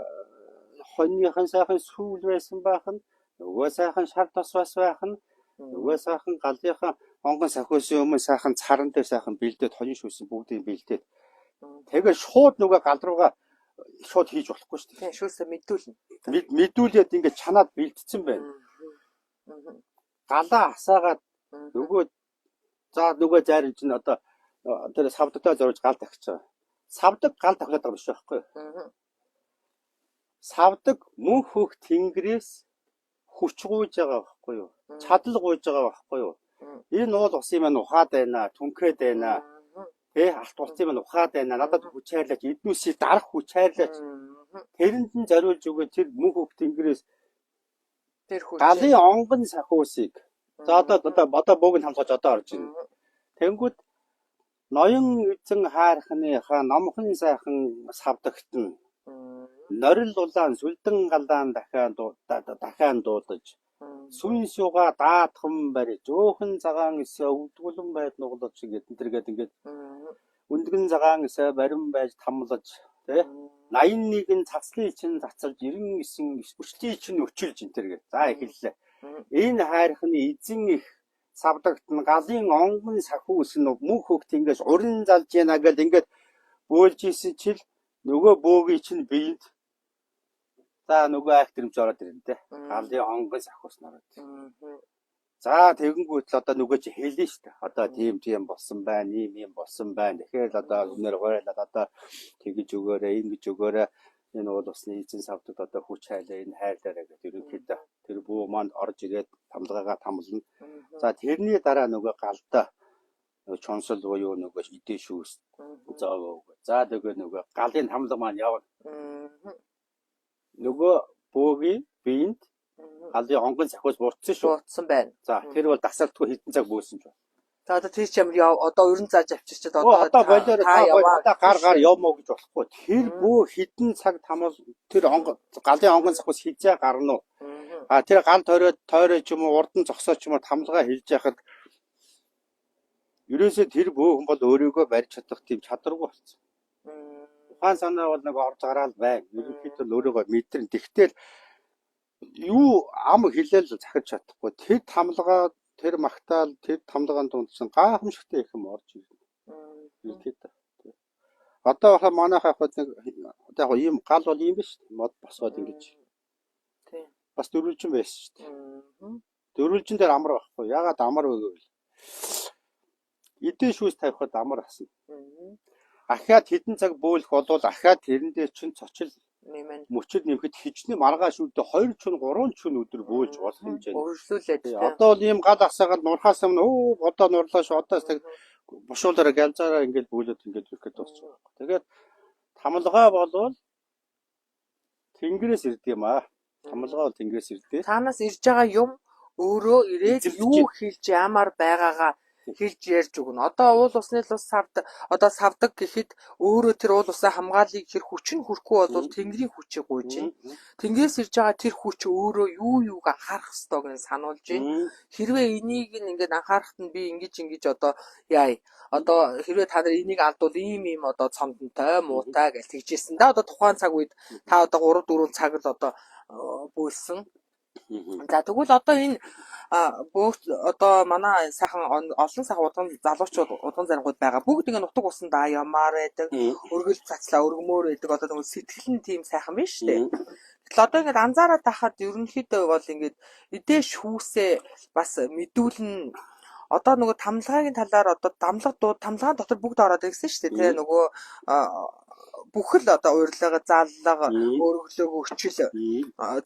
хоньныхан сайхан сүүл байсан байх нь нөгөө сайхан шар тос байх нь нөгөө сайхан галынхан онгон сахиусын өмнө сайхан царан дээр сайхан бэлдээд хонь шүүсэн бүгдийг бэлдээд тэгээ шууд нөгөө гал руугаа шууд хийж болохгүй шүү дээ. Тийм шүүсээ мэдүүлнэ. Мэдүүлээд ингээд чанаад бэлдсэн байна. галаа асаагаад нөгөө зайрын чинь одоо тэр савдагтай зорж гал тагч байгаа. Савдаг гал тавхиад байгаа биш байхгүй юу? Савдаг мөн хөх тэнгэрээс хүч гуйж байгаа байхгүй юу? Чадал гуйж байгаа байхгүй юу? Энэ уул усын маань ухаад байна, түнхээд байна. Алт улсын маань ухаад байна. Надад хүч хайрлаач, эднүсийг дарах хүч хайрлаач. Тэрэнд нь зориулж өгөө тэр мөн хөх тэнгэрээс Тэр хүч. галын онгон сахиусыг. За одоо бөөг нь хамгааж одоо орж ийн. Тэнгүүд ноён эзэн хайрхныхаа номхон сайхан савдагт нь норил улаан сүлдэн галаан дахиан дуудаж сүн шуга даатхан барьж өөхөн цагаан эсэ өвдгөлэн байд нуглаж гэдэг тэргээд ингээд өндгөн цагаан эсэ барин байж тамлаж тий 81-ийн цацлын чинь цацалж 99 өчлийн чинь өчилж энэ тэргээд за эхэллээ. Энэ хайрхны эзэн их савдагт нь галын онгон сахиус нь мөнх хөх тэнгээс уран залж яана гэдэг ингээд бөөлж исэн чил нөгөө бөөгийн чинь биед за нөгөө айх тэрэмж ороод ирэн тэ галын онгон сахиус нараад. За тэгэнгүүт л одоо нөгөө чи хэлнэ шүү дээ. Одоо тийм болсон байна, ийм болсон байна. Тэгэхээр одоо өнөр гойлаад одоо тэгж өгөөрэй, ингэж өгөөрэй. Энэ уул усны эзэн савдад одоо хүч хайлаа энэ хайрлаарай гэдэг ерөнхийдөө тэр бүү манд орж ирээд тамлагаагаа тамлана. За тэрний дараа нөгөө галдаа нөгөө чонсол буюу нөгөө идэ шүүс зоогоо. За тэгээ нөгөө галын тамлаг маань явна. Нөгөө бөөгийн биенд галын онгон сахиус буурсан шүү. Буурсан байна. За тэр бол дасалтгүй хэдэн цаг бөөсөн ч байна. За одоо тэр чам одоо ерөн зааж авчирчаад одоо болоор одоо гар явмаа гэж болохгүй. Тэр бөө хэдэн цаг тамал тэр галын онгон сахиус хизээ гарна уу? Тэр гал тойроо ч юм уу урдан зогсоо ч юм уу тамлага хэлж яхад ерөөсөө тэр бөө хүн бол өөрийгөө барьж чадах тийм чадваргүй болсон. Ухаан санаа бол нэг орж гараал байна. Ерөнхийдөө өөрийгөө мэдэрэн. Тэгтэл юу ам хэлэл захиж чадахгүй. Тэр тамлагаа тэр магтаал тэр тамлагаан дунд чинь гайхамшигтай их юм орж ирнэ. Ерөнхийдөө. Одоо хаа манайхаа хад нэг одоо яг ийм гал бол ийм биш. Мод босгоод ингэж. Тийм. Бас дөрвөлжин байсан шүү дээ. Дөрвөлжин дээр амар байхгүй. Ягаад амар вэ гэвэл эдэн шүүс тавихад амар асна. Ахаад хэдэн цаг бөөлөх болвол ахаад тэрэн дээр чинь цочил мөчөд нэмэхэд хижний маргааш үүдээ 2 чун 3 чун өдөр бөөлж болох хэмжээ. Өргөжлүүлээд. Одоо бол ийм гал асаагаад нурхаас өмнө одоо нурлаа шүү. Одоо тэг бушуулаараа галзаараа ингээд бөөлөд ингээд ирэхэд болчихсон. Тэгээд тамлагаа болвол тэнгэрээс ирдэг юм аа. Тамлагаа бол тэнгэрээс ирдэг. Таанаас ирж байгаа юм өөрөө ирээд юу хэлж ямаар байгаагаа хэлж ярьж өгнө. Одоо уул усны лус савдаг гэхэд өөрөө тэр уул усаа хамгаалыг хэр хүч нь хүрхгүй бол тэнгэрийн хүчийг гуйж байна. Тэнгээс ирж байгаа тэр хүч өөрөө юуг анхаарах ёстойг нь сануулж байна. Хэрвээ энийг ингээд анхаарахад нь би ингэж одоо яа. Одоо хэрвээ та нар энийг алдвал ийм одоо цомдонтой муутай гэж тэгжсэн да. Одоо тухайн цаг үед та одоо 3-4 цаг л одоо бөөлсөн. За тэгвэл одоо энэ одоо манай сайхан олон сайхан удган залуучууд удган зарангууд байгаа. Бүгд ингэ нутаг усандаа ямаар байдаг. Өргөл цацлаа өргөмөр байдаг. Одоо нэг сэтгэл нь тийм сайхан биш үү? Тэгэл одоо ингэ анзаараад тахад ерөнхийдөө бол ингэ эдээ шүүсээ бас мэдүүлнэ. Одоо нөгөө тамлагаагийн талаар одоо тамлагаан дотор бүгд ороод ирсэн шүү дээ. Тэгээ нөгөө бүхэл одоо урилга зааллага өргөлөг өчил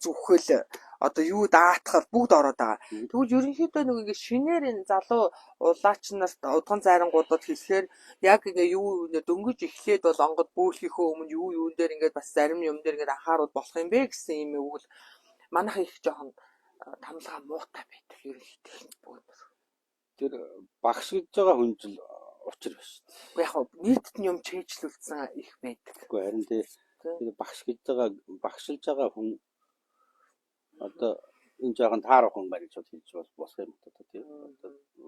зүхэл одоо юу даатгал бүгд ороод байгаа. Тэгвэл ерөнхийдөө нэг ингэ шинээр энэ залуу улаач нарт удган зайрангуудад хэлэхээр яг ингэ юу дөнгөж эхлээд бол онгод бөөлөхийнхөө өмнө юун дээр ингээд бас зарим юм дээр ингээд анхаарал болох юм бэ гэсэн юм өгвөл манайх их жоохон тамлага муутай байдаг ерөнхийдөө. Тэр багш гэж байгаа хүн жил учир биш. Яг нийтэд нь юм чийжлүүлсэн их байдаг. Гэхдээ харин тэр багш гэж байгаа багшилж байгаа хүн одоо энэ жоохон таарах хүн байна гэж хэлж болох юм одоо тийм.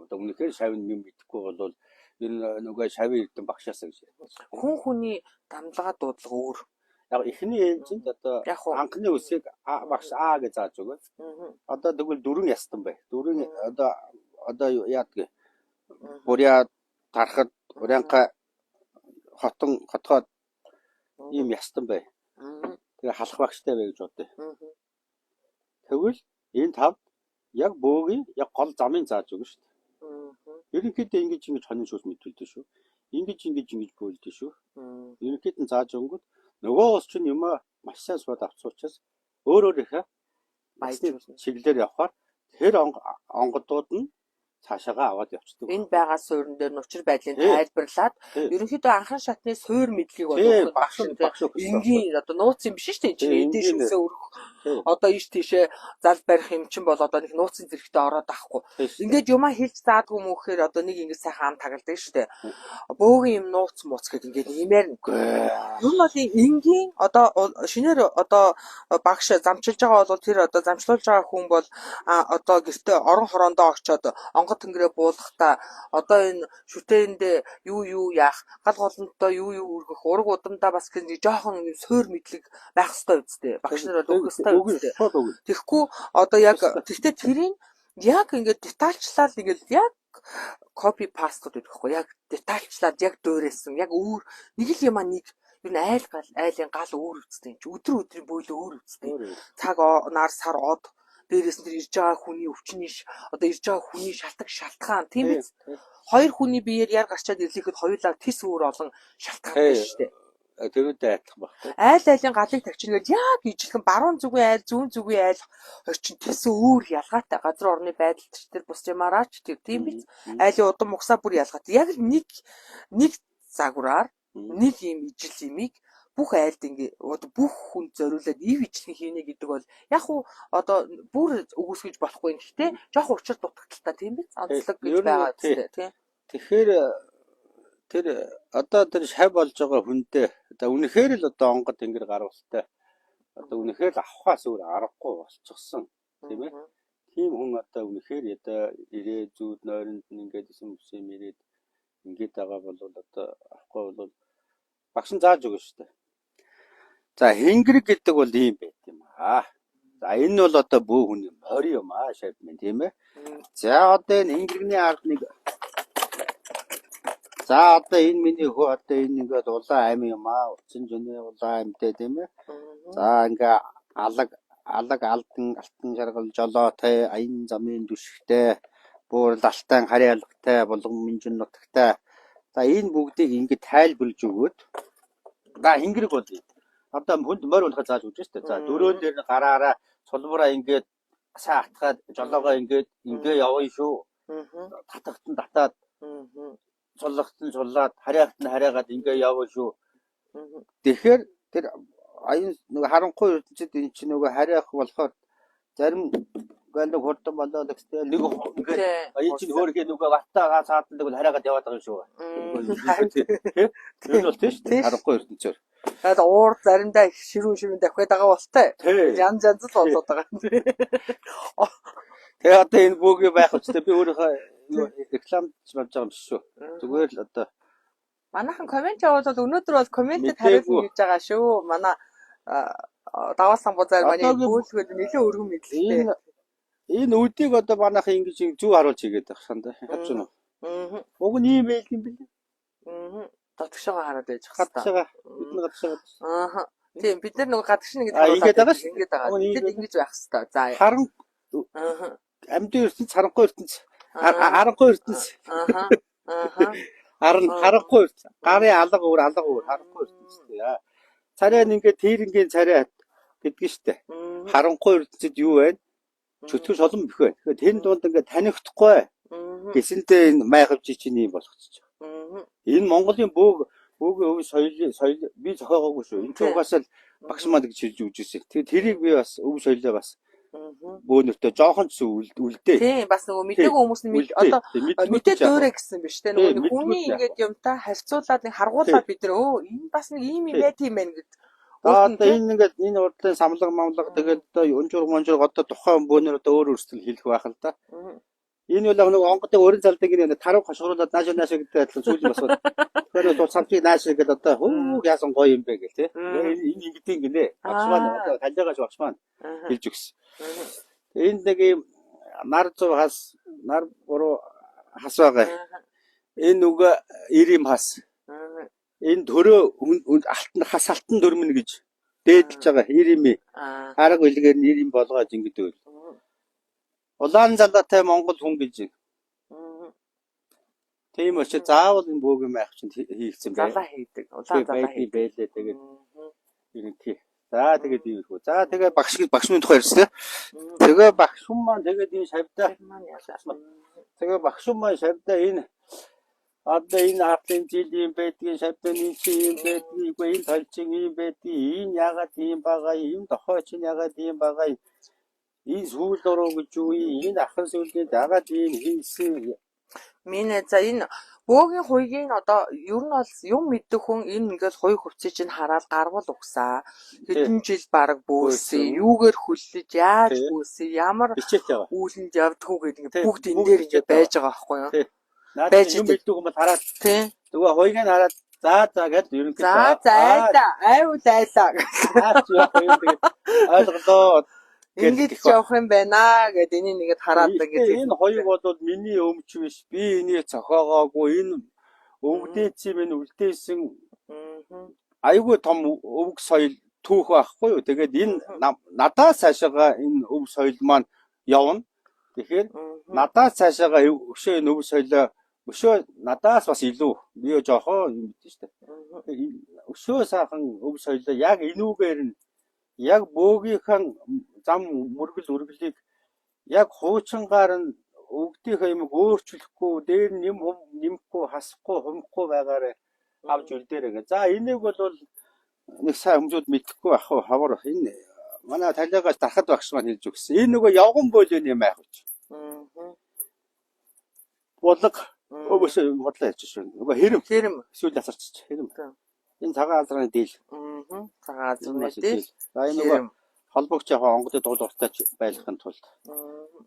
Одоо үнэхээр шавь юм мэдэхгүй бол энэ нөгөө шавь эрдэн багшаасаа гэж. Хүн хүний тамлага дуудлага өөр. Яг эхний ээлжинд одоо анхны үсийг багш А гэж зааж өгöd. Одоо тэгвэл 4 ястан бай. 4 одоо яадаг. Буря тарахад урянга хотгоод ийм ястан бай. Тэгээ халах багштай бай гэж бодъё. Тэгвэл энэ тав яг бөөгийн яг гол замын зааж өгнө шүү дээ. Ерөнхийдөө ингэж хонин шүүс мэдрүүлдэг шүү. Ингэж бөөлдөг шүү. Ерөнхийдөө нь зааж өнгөд нөгөөс чинь юм маш сайн сууд авцуулчаас өөр ихэ баяжуулсан чиглэлээр явхаар тэр онгодууд нь цаашаага аваад явчихдаг. Энэ байгаа суурин дээр учир байдлыг тайлбарлаад ерөнхийдөө анхан шатны суур мэдлэгийг олгох багш энгийн одоо нууц юм биш шүү дээ. Эдийн шүүсээ өргөх одоо иш тийшээ зал барих юм чинь бол одоо нэг нууцын зэрэгтэй ороод ахгүй. Ингээд юмаа хэлж заадгүй мөөхөр одоо нэг ингэ сайхан ам тагалдаг шүү дээ. Бөөгийн юм нууц мууц гэдэг ингээд иймээр нэг. Юу нь бол энгийн одоо шинээр одоо багш замчилж байгаа бол тэр одоо замчлуулж байгаа хүн бол одоо гэртээ орон хороондоо очиод онгод тэнгэрээ буулгахдаа одоо энэ шүтээндээ юу яах гал голонтой юу үргэх ураг удамдаа бас нэг жоохон суур мэдлэг байх хэрэгтэй үстэй багш нар бол өгөх хэрэгтэй үстэй тэгэхгүй одоо яг тэгтээ тэрийг яг ингээд детальчлал ингээд яг копи пастууд гэхгүй яг детальчлаад яг дуурайсан яг өөр нэг л юм нэг юу айлын гал өөр үстэй өдрийн бөөлөө өөр үстэй цаг нар сар од дээрээс нь ирж байгаа хүний өвчний одоо ирж байгаа хүний шалтгаан тийм биз хоёр хүний биеэр яар гарчаад ирлэхэд хоёулаа тис өөр олон шалтгаан байна шүү дээ. Тэрүүдэд айтлах байхгүй. Айлын галыг тавьчихнгээд яг ижилхэн баруун зүгийн айл зүүн зүгийн айл орчин тис өөр ялгаатай газар орны байдал тэр бус юмараач тийм биз айлын удам угсаа бүр ялгаатай яг нэг загвараар нэг юм ижил имийг бүх айлд ингээ бүх хүн зориулаад ив ижилхэн хийнэ гэдэг бол яг уу одоо бүр үгүйсгэж болохгүй юм гэхдээ жоох учир дутагдaltaа тийм биз онцлог гэж байгаа үстэй тийм. Тэгэхээр тэр одоо тэр шав болж байгаа хүндээ одоо үнэхээр л одоо онгод тэнгэр гарвалтай одоо үнэхээр л авахаас өөр аргагүй болчихсон тийм ээ. Тийм хүн одоо үнэхээр одоо ирээ зүүд нойронд ингээд исэн бүсэм ирээд ингээд байгаа бол одоо авахгүй бол багш нь зааж өгнө шүү дээ. За хингэрэг гэдэг бол ийм байт юм аа. За энэ бол одоо бөө хүний морь юм аа шав минь тийм ээ. За одоо энэ хингэрэгний ард нэг за одоо энэ миний хөө одоо энэ ингээд улаан ам юм аа. Утсан жиний улаан амтай тийм ээ. За ингээ алаг алтан жаргал жолоотой аян замын дүшгтэй бүр лалтан харьяалгатай болгон минжин нутагтай. За энэ бүгдийг ингээд тайлбарлаж өгөөд за хингэрэг бол одоо хүнд морь болохоо зааж өгч шүү дээ. За дөрөөн дээр гараараа сулбараа ингээд сайн атгаад жолоогоо ингээд явна шүү. Татагтан татаад суллагтан суллаад харьяагтан харьяагаад ингээд явна шүү. Тэгэхээр тэр аян нэг харанхуй ертөнцид энэ чинь нөгөө харьяах болохоор зарим нэг хурдан болоод гэхтэй нэг ингээд аян чинь хөөрхий нөгөө ваттаа цаадлаг бол харьяагаад яваад байгаа юм шүү. Тэр бол тийш харанхуй ертөнцөөр тэгээд уур заримдаа ширүүн давхиад байгаа болтой. Янз л болоод байгаа. Тэгээ одоо энэ бөөгийн байх учраас би өөрийнхөө рекламж болж байгаа юм шүү. Зүгээр л одоо манайхан комент явуулаад өнөөдөр бол комментэд хариулна гэж байгаа шүү. Манай даваа самбузаар манай бөөлгөл нэлээд өргөн мэдлээ. Энэ үдийг одоо манайхан ингэж зүг харуулж игээд байх шандаа. Явж гэнэ. Уг нь ийм байл юм бэлээ. Гадагшаа хараад байж гадагшаа бидний гадагшаа тийм бид нар нөгөө гадагш нэг ингээд байгаа шүү ингээд байгаа бид ингэж байх хэвээр за харан амьд ертөнц харанхуй ертөнц харанхуй ертөнц харанхуй гарын алга өөр харанхуй ертөнц яа царай ингээд тэрнгийн царай гэдгийг штэ харанхуй ертөнцид юу вэ чөтгөр шолон бэх вэ тэгэхээр тэр дунд ингээд танихдахгүй гэсэнтэй энэ майхавч чинь юм болгочих. Энэ Монголын бөөгийн өв соёл би зохиогоогүй шүү. Энэ ч угаасаа л багш маань гэж хэлж өгч ирсэн. Тэгээ тэрийг би бас өв соёлоо бас бөөнөртөө жоохон ч үлдээ. Тийм бас нөгөө мэдээгүй хүмүүс нь одоо мэдээ дөөрэ гэсэн биш те нөгөө хүний ингээд юмтай харьцуулаад нэг харгуулаад бид нар энэ бас нэг ийм юм байт юм байна гэд. Одоо энэ ингээд энэ урдлын самлаг тэгээд одоо унжуур одоо тухайн бөөнөр одоо өөр өөрсдөл хэлэх байх л да. Энэ бол нэг онгодын өрн залдаг энэ тарав хошгруулад нааш гэдэг адилхан сүүлийн бас тэгэхээр бол самчиг нааш гэдэг одоо хүүг яасан гоё юм бэ гэл тий. Энэ ингэдэг гинэ. Багш маань одоо талиагаач багш маань хэлж өгсөн. Энэ нэг юм нар зов хас нар буруу хас байгаа. Энэ нөгөө ирим хас. Энэ төрөө хас алтан дөрмөн гэж дээдлж байгаа ирими. Арга үлгээр нь ирим болгоод ингэдэг. Улаан залаатай Монгол хүн гэж. Тийм учраас заавал энэ бөөгийн майх чинь хийгдсэн бай. Залаа хийдэг. Улаан залаа хийдэг. Байлээ тэгээд ерөнхий. За тэгээд иймэрхүү. За тэгээд багш минь тухай ярьсан. Тэгээ багш хүн маань тэгээд энэ шавьдаа тэгээ багш хүн маань шавьдаа энэ одоо энэ артын жил юм байдгийн шавьдааны чи юм байдгийг энэ толчин юм байдгийг энэ ягаад ийм байгаа юм дохой чинь ягаад ийм байгаа энэ сүүл дуруу гэж юу энэ ахын сүүлийн ягаад ийм хийсэн Минь за энэ бөөгийн хуйгийн одоо ер нь бол юм мэддэг хүн энэ ингээл хуй хувцсыг чинь хараад гаргуул угсаа хэдэн жил баг бөөсөн юугээр хүллэж яаж бөөсөн ямар үүлэнд явдггүй гэдэг ингээд бүгд энэ дээр ингээд байж байгаа байхгүй юу байж юм мэддэг юм бол хараад тий нөгөө хуйг нь хараад за гэж ерөнхийдөө за айвал айлаа гэж ойлголоо ингэж явах юм байна гэд энийг нэгэд хараад ингээд энэ хоёуг бол миний өмч биш би энийг цохоогоогүй энэ өвгдээцээ минь үлдээсэн айгүй том өвг соёл түүх байхгүй юу тэгээд энэ надаас цаашаага энэ өв соёл маань явна тэгэхээр надаас цаашаага өшөө энэ өв соёлоо өшөө надаас бас илүү би жоохоо юм бид шүү дээ өшөө сайхан өв соёлоо яг энүүгээр нь яг бөөгийнхэн зам үргэлийг яг хуучингаар нь өвгдийнхээ юм өөрчлөхгүй дээр нэм нэмэхгүй хасахгүй хумхгүй байгаарэ авч үлдээрэй гэ. За энийг бол нэг сайн хүмүүсд мэдэхгүй ах уу хавар энэ манай талигаас дарахад багш маань хэлж өгсөн. Энэ нөгөө явган бөөлөний юм байх гэж. Бодлого өвөөс бодлоо ярьж шүү. Нөгөө хэрэм эсвэл асарч хэрэм. Энэ цагаан азрын дийл. Цагаан азрын дийл. За энэ нөгөө холбогч яг онгодод дуулууртай байлгахын тулд.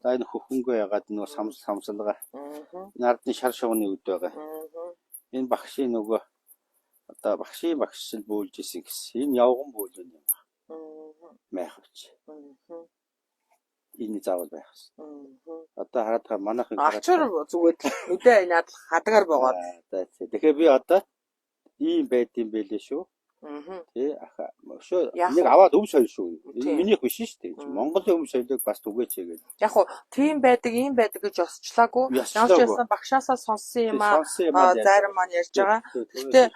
За энэ хөхөнгөө ягаад нөгөө самсалгаа. Нардны шар шугны үд байгаа. Энэ багшийн нөгөө одоо багшил бөөлж исэн гэсэн. Энэ явган бөөлөн юм байна. Майхавч. Энэ заавал байх шээ. Одоо хараад байгаа манайхын агчаар зүгээр өдөө энэ хадгаар богоод. Тэгэхээр би одоо ийм байд юм байлээ шүү. Тий аха өшөө нэг аваад өв соёл шүү. Минийх биш шүү дээ. Монголын өв соёлыг бас түгээч гэж. Яг хуу тийм байдаг, ийм байдаг гэж осчлаагүй. Ямар ч байсан багшаасаа сонссон юм аа зарим маань ярьж байгаа. Гэхдээ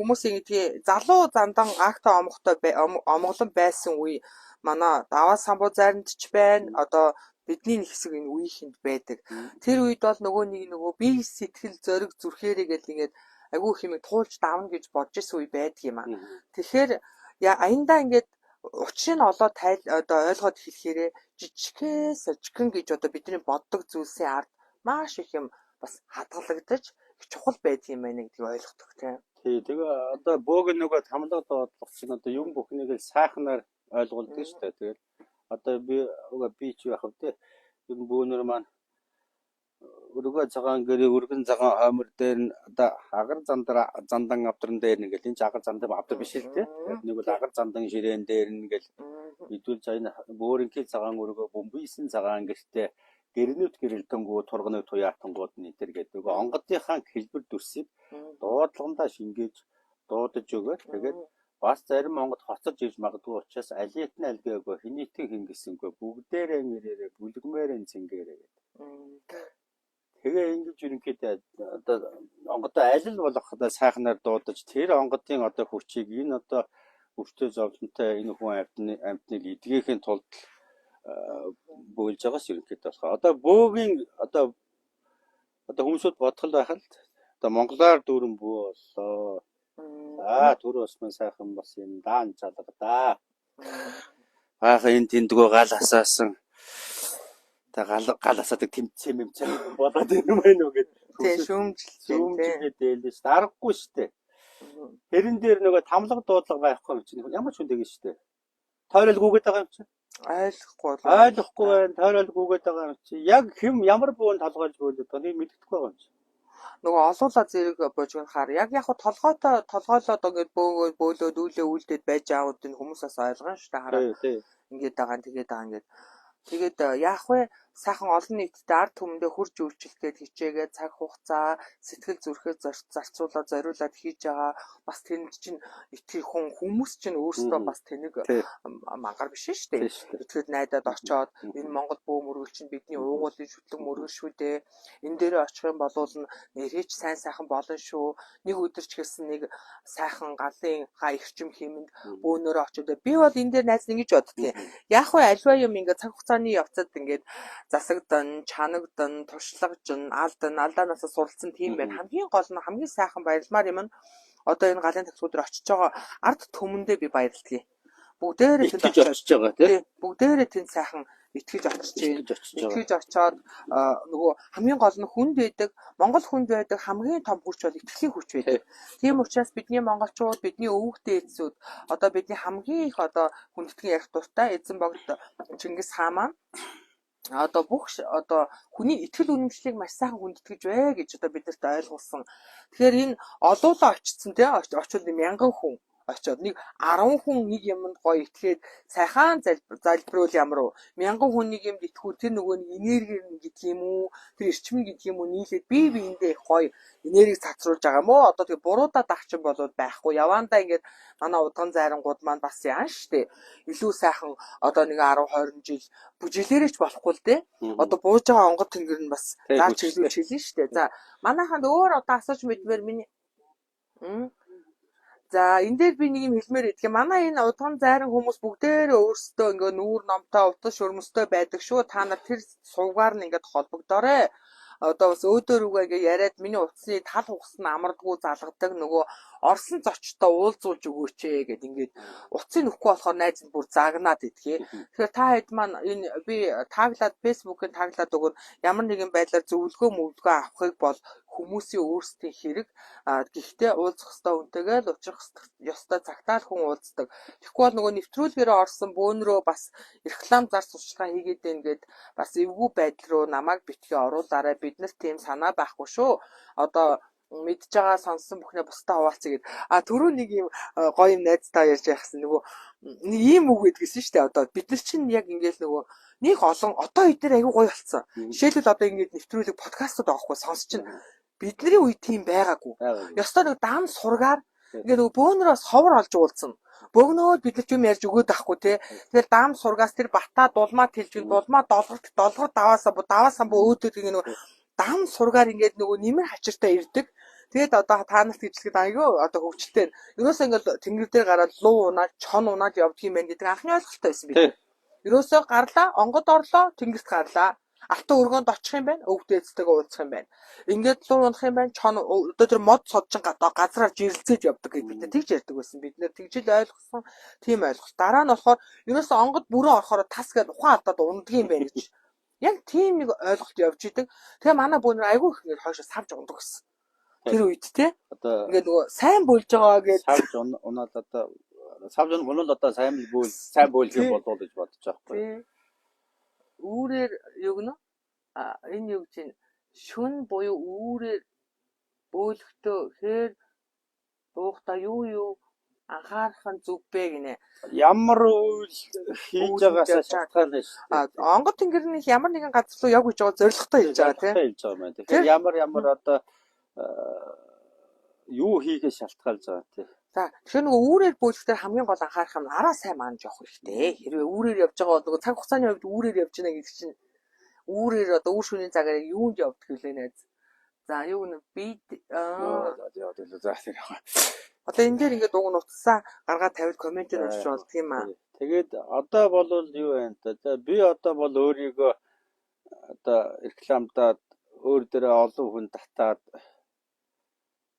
хүмүүсийн гэдгийг залуу зандан акта омголон байсан үе манай даваа самбуу заримд ч байна. Одоо бидний нэг хэсэг энэ үеийнхэнд байдаг. Тэр үед бол нөгөө бие сэтгэл зориг зүрхээрээ гэл ингээд айгүй хэмээг туулж давна гэж бодож исэн үе байдаг юм аа. Тэгэхээр аяндаа ингээд учрыг олоод одоо ойлгоод хэлэхээрээ жижигхэн гэж одоо бидний боддог зүйлсийн ард маш их юм бас хадгалагдаж чухал байдаг юм байна гэдгийг ойлгодог тийм. Тий тэгээ одоо бөөг нөгөө хамлаад болсон одоо юм бүхнийг л сайхнаар ойлгуулдаг шүү дээ. Тэгээд одоо би ч яах вэ? Энэ бөөнөр маань өргөө цагаан гэрээ өргөн цагаан хоймор дээр нь одоо агар зандан авдран дээр нэгэл энэ агар зандан авдар биш л тий. Нэг бол агар зандан ширээн дээр нэгэл бидүүл цайна бөөринхий цагаан өргөө бомбийсэн цагаан гэртээ гэрнүүд гэрэлтэнгүү турганы туяатангууд нь энэ гэдэг онгодынхаа хэлбэр дүрсийг дуудлагандаа шингээж дуудаж өгöd. Тэгээд бас зарим онгод хоцорж иж магадгүй учраас алиет нь альгээгүй хинитийн хин гэсэнгүй бүгдээрээ нэрээрээ бүлгмээрэн цэнгээрээ гэдэг. Тэгээ ингэж ерөнхийдөө одоо онгодоо аль л болох одоо сайхнаар дуудаж тэр онгодын одоо хүчийг энэ одоо өвчтөй зовлонтой энэ хүн амьтныг эдгээхийн тулд бөөлж байгаас ерөнхийдөө болох. Одоо бөөгийн одоо хүмүүсүүд бодгол байхад одоо монголоор дүүрэн бөө боллоо. За түр усман сайхан бас юм даан залгадаа. Баахан энэ тэндгөө гал асаасан. Гал асаадаг тэмцээн болоод юм байна уу гэдэг. Тий шүүмжлээ дээлээс дарахгүй штэ. Тэрэн дээр нөгөө тамлаг дуудлага байхгүй юм чинь ямар ч хүн тэгэн штэ. Тойролгүйгээд байгаа юм чинь. Ойлгохгүй байна. Тойролгүйгээд байгаа юм чинь. Яг хэм ямар бөөн толгойлж бөөлөд таны мэддэхгүй байгаа юм чинь. Нөгөө олуулаа зэрэг божиг хаар яг толгойлоод ингээд бөөлөөд үлдээд байж аавд энэ хүмүүсээс ойлгоно шүү дээ хараа. Ингээд байгаа тэгээд яах вэ? сайхан олон нийтэд ард түмэндээ хурж үйлчлэхэд хичээгээ цаг хугацаа сэтгэл зүрхээ зарцуулаад зориулаад хийж байгаа бас тэнд чинь итгэх хүмүүс чинь өөрсдөө бас тэнэг мангар биш шүү дээ. Итгэхэд найдаад очоод энэ Монгол бөө мөргөл чинь бидний уугуулын шүтлэг мөргөл шүү дээ. Энэ дээрээ очих юм бол нэрээч сайхан болно шүү. Нэг өдөр ч гэсэн нэг сайхан галын эрчим хэмэнд бөөнөрөө очоод би бол энэ дээр найз ингэж боддгийн. Яг вэ альва юм ингээд цаг хугацааны явцад ингээд засагдан, чанагдан, туршлагажин, алдаанаас суралцсан тийм байна. Хамгийн гол нь хамгийн сайхан баярламаар юм нь одоо энэ галын тагсууд дээр очиж байгаа ард түмэндээ би баярлдгийг. Бүгдээрээ тэнд очиж байгаа тийм. Бүгдээрээ тэнд сайхан итгэж очоод нөгөө хамгийн гол нь хүнд байдаг, Монгол хүнд байдаг хамгийн том хүч бол итгэлийн хүч байдаг. Тийм учраас бидний монголчууд, бидний өвөг дээдсүүд одоо бидний хамгийн их одоо хүндэтгэн ярих дуртай эзэн богд Чингис хаан маань одоо бүх одоо хүний итгэл үнэмшлийг маш сайхан хүндэтгэж бай гэж одоо биднэрт ойлгуулсан. Тэгэхээр энэ олуулаа очсон тийм очвол 1000 хүн очоод нэг 10 хүн нэг юмд гоё итгээд сайхан залбируул ямар уу 1000 хүн нэг юмд итгэхүү тэр нөгөө нэг энерги гэдэг юм уу тэр эрчим гэдэг юм уу нийлээд бие биендээ их гоё энерги цацруулж байгаа юм уу одоо тэгээ буруудаа дагчин болоод байхгүй явандаа ингээд манай удган зайрангууд маань бас яан штэ илүү сайхан одоо нэг 10 20 жил бүжиглээрэж болохгүй л дээ одоо бууж байгаа онгод тэнгэр нь бас зааж чиглүүлж хэлнэ штэ за манайханд өөр одоо асууж мэдмээр миний за энэ дээр би нэг юм хэлмээр идэх. Манай энэ удган зайран хүмүүс бүгдээрээ өөрсдөө ингээ нүүр номтой утас шөрмөстэй байдаг шүү. Та нар тэр сувгаар нь ингээд холбогдоорой. Одоо бас өөдөр үгээ ингээ яриад миний утасны тал хугас нь амардгүй залгадаг нөгөө орсон зочтой уулзуулж өгөөч гэд ингээд утсыг нөхгүй болохоор найз нь бүр загнаад идэх. Тэгэхээр та хэд маань энэ би таглаад фэйсбүүкээр таглаад өгөр ямар нэгэн байдлаар зөвлөгөө мөвлөгөө авахыг бол хүмүүсийн өөрсдийн хэрэг гэхдээ уулзах ёстой үнтэйгээ л учрах ёстой цагтаа л хүн уулздаг. Тэгэхгүй бол нөгөө нэвтрүүлгээрээ орсон бөөнрөө бас реклам зар сурталчилгаа хийгээд ингээд бас эвгүй байдал руу намайг битгий оруулаарай. Биднэрт тийм санаа байхгүй шүү. Одоо мэдж байгаа сонссон бүхнээ бусдаа хуваалцъя гэд. Түрүү нэг юм гоё юм найзтайгаа ярьж байхсан нөгөө нэг ийм үг гэдгийгсэн шүү дээ. Одоо бид нар чинь яг ингээд нөгөө нэг олон одоо эдгээр аягүй гоё болцсон. Жишээлбэл одоо ингээд нэвтрүүлэг подкастууд авахгүй сонсч чинь бидний үед тийм байгаагүй. Ёстой нэг даам сургаар ингээд нөгөө бөөнөрөөс ховор олж уулзсан. Бөгнөөд бид нар юм ярьж өгөөд байхгүй те. Тэгэхээр даам сургаас тэр бата дулмаа тэлжүүл дулмаа долгор даваасаа өөдөд гэх нөгөө даам сургаар ингээд нөгөө нэмэр хачиртай ирдэг. Тэгээд одоо та нарт ижлэхэд аягүй одоо хөвчтэй. Ерөөсөө ингээд тэнгэр дээр гараад луу унаад чон унаад явдаг юм байна гэдэг анхны ойлголттой байсан би. Ерөөсөө гарлаа, онгод орлоо, тэнгэрт гарлаа. Алтан өргөнд очих юм байна, өвгдөөцтэйгээ уулзах юм байна. Ингээд луу унах юм байна, чон одоо тэр мод содчин газраар жирэлцээж явдаг гэж бид нар тэгж ярьдаг байсан. Бид нар тэгжэл ойлгосон тийм ойлголт. Дараа нь болохоор ерөөсөө онгод бүрэн орохоор тас гэдэг ухаан алдаад унддаг юм байна гэж. Яг тийм нэг ойлголт явж идэг. Тэгээ манай бүүнэр айгүй их ингээд хойшоо савж ундаг гэсэн. Тэр үед те. Одоо ингээд нөгөө сайн бөлж байгаа гэж савж унаад одоо савж унал одоо сайн бөөлж болоо гэж бодож байгаа байхгүй. Үүрээр юу гэнэ? Энэ юу гэж шүн буюу үүрээр бөөлөхдөө хээр дуухта юу анхаарах нь зүг бэ гинэ. Ямар үйл хийж байгаасаа шалтгаан нь шүү. Онгод тэнгэрнийх ямар нэгэн газар руу яг гэж байгаа зорилготой хийж байгаа тийм. Хийж байгаа юм. Тэгэхээр ямар одоо юу хийхээ шалтгаалж байгаа тийм. За тэгэхээр нөгөө үүрээр бөөлөхдөө хамгийн гол анхаарах нь араа сайн маань жоох хэрэгтэй. Хэрвээ үүрээр явж байгаа бол нөгөө цаг хугацааны хувьд үүрээр явж байна гэдэг чинь үүрээр одоо үүр шөнийн цагаар юунд явдаг вэ найз? За юу нэ би одоо энэ дээр ингээд уг нь утсаа гаргаад тавил коммент уншиж болдго юм аа. Тэгээд одоо бол юу вэ та? Би одоо бол өөрийгөө одоо рекламдаад өөр дээрээ олон хүн татаад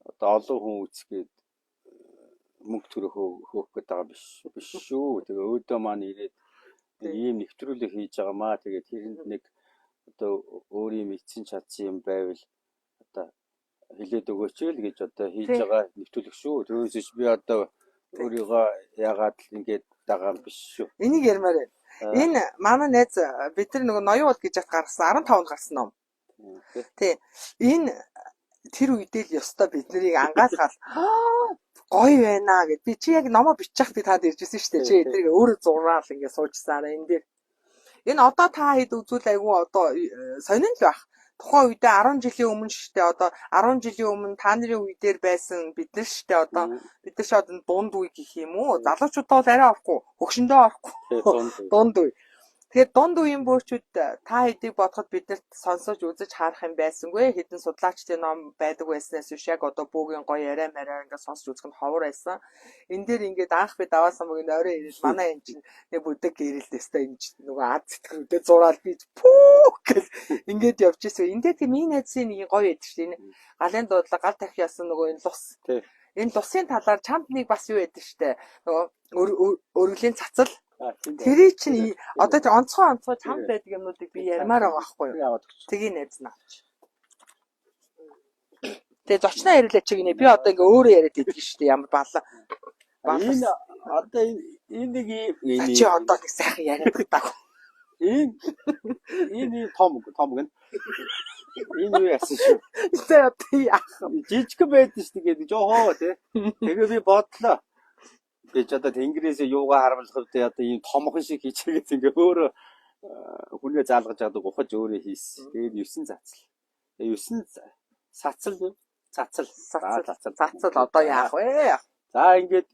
одоо олон хүн үзгээд мөнгө төрөх хөөх гэдэг байгаа биш шүү. Тэгээ өөдөө маань ирээд ийм нэвтрүүлэг хийж байгаамаа. Тэгээд тэрэнд нэг одоо өөрийн мэдсэн чадсан юм байвал одоо хэлээд өгөөч л гэж одоо хийж байгаа нэвтрүүлэг шүү. Тэрөөсөж би одоо өөрийгөө яагаад л ингэж байгаа юм биш шүү. Энийг ярмаар байна. Энэ манай найз бид нар нөгөө ноён бол гэж гаргасан 15-нд гарсан ном. Тий. Энэ тэр үедээ л ёстой бид нарыг ангаалгаал гоё байна гэд би чи яг номоо бичих би таад иржсэн шүү дээ. Чи эдрийг өөрөө зураал ингэ суужсаар энэ дээр Энэ одоо та хэд үзүүл айгүй одоо сонин л байх. Тухайн үедээ 10 жилийн өмнө штэ одоо 10 жилийн өмнө та нарын үе дээр байсан бид нар штэ одоо бид нар шууд дунд үе гэх юм уу? Залуучуудаа бол арай орохгүй, хөгшөндөө орохгүй. Дунд үе. Тэгэхээр дунд үеийн бөөчүүд та хэдийг бодоход биднэрт сонсож үзэж харах юм байсангүй. Хэдэн судлаачдын ном байдаг байснаас биш яг одоо бөөгийн гоё яриа мараа ингээд сонсож үзэх нь ховор байсан. Энэ дээр ингээд анх би даваа самыг нойроо ирэл манай энэ чинь нэг бүдэг гэрэлтэстэй энэ чинь нөгөө ад сэтгэрүүдэд зураал би пүүх гэл ингээд явж ирсэн. Энд дээр тийм энэ найзын нэг гоё байдаг шүү дээ. Галын дуудлага гал тархи ясан нөгөө энэ лус. Энэ лусын талаар чамд нэг бас юу байдаг шүү дээ. Нөгөө өргөлийн цацал тэрий чинь одоо онцгой чамд байдаг юмнуудыг би ярмаар байгаа байхгүй юу? Тгийг найз наач. Тэгээ зочноо яриулаач гинэ. Би одоо ингээ өөрөө яриад идэх шүү дээ. Ямар балаа. Энэ одоо энэ нэг юм чи одоо нэг сайхан яриад байгаа. Энэ том гэн. Энэ юу яасан шүү. Тэгээ одоо яах вэ? Жижиг байдаг шүү дээ. Жохоо тий. Тэгээ би бодлоо. Би ч одоо тэнгэрээс юугаа харамлахад одоо ийм томхон шиг хийчихээд ингээ өөрөө хүнээ заалгаж чаддаг ухаж өөрөө хийсэн. Тэгээд 9 цацал. 9 цацал юу? Цацал одоо яах вэ? За ингээд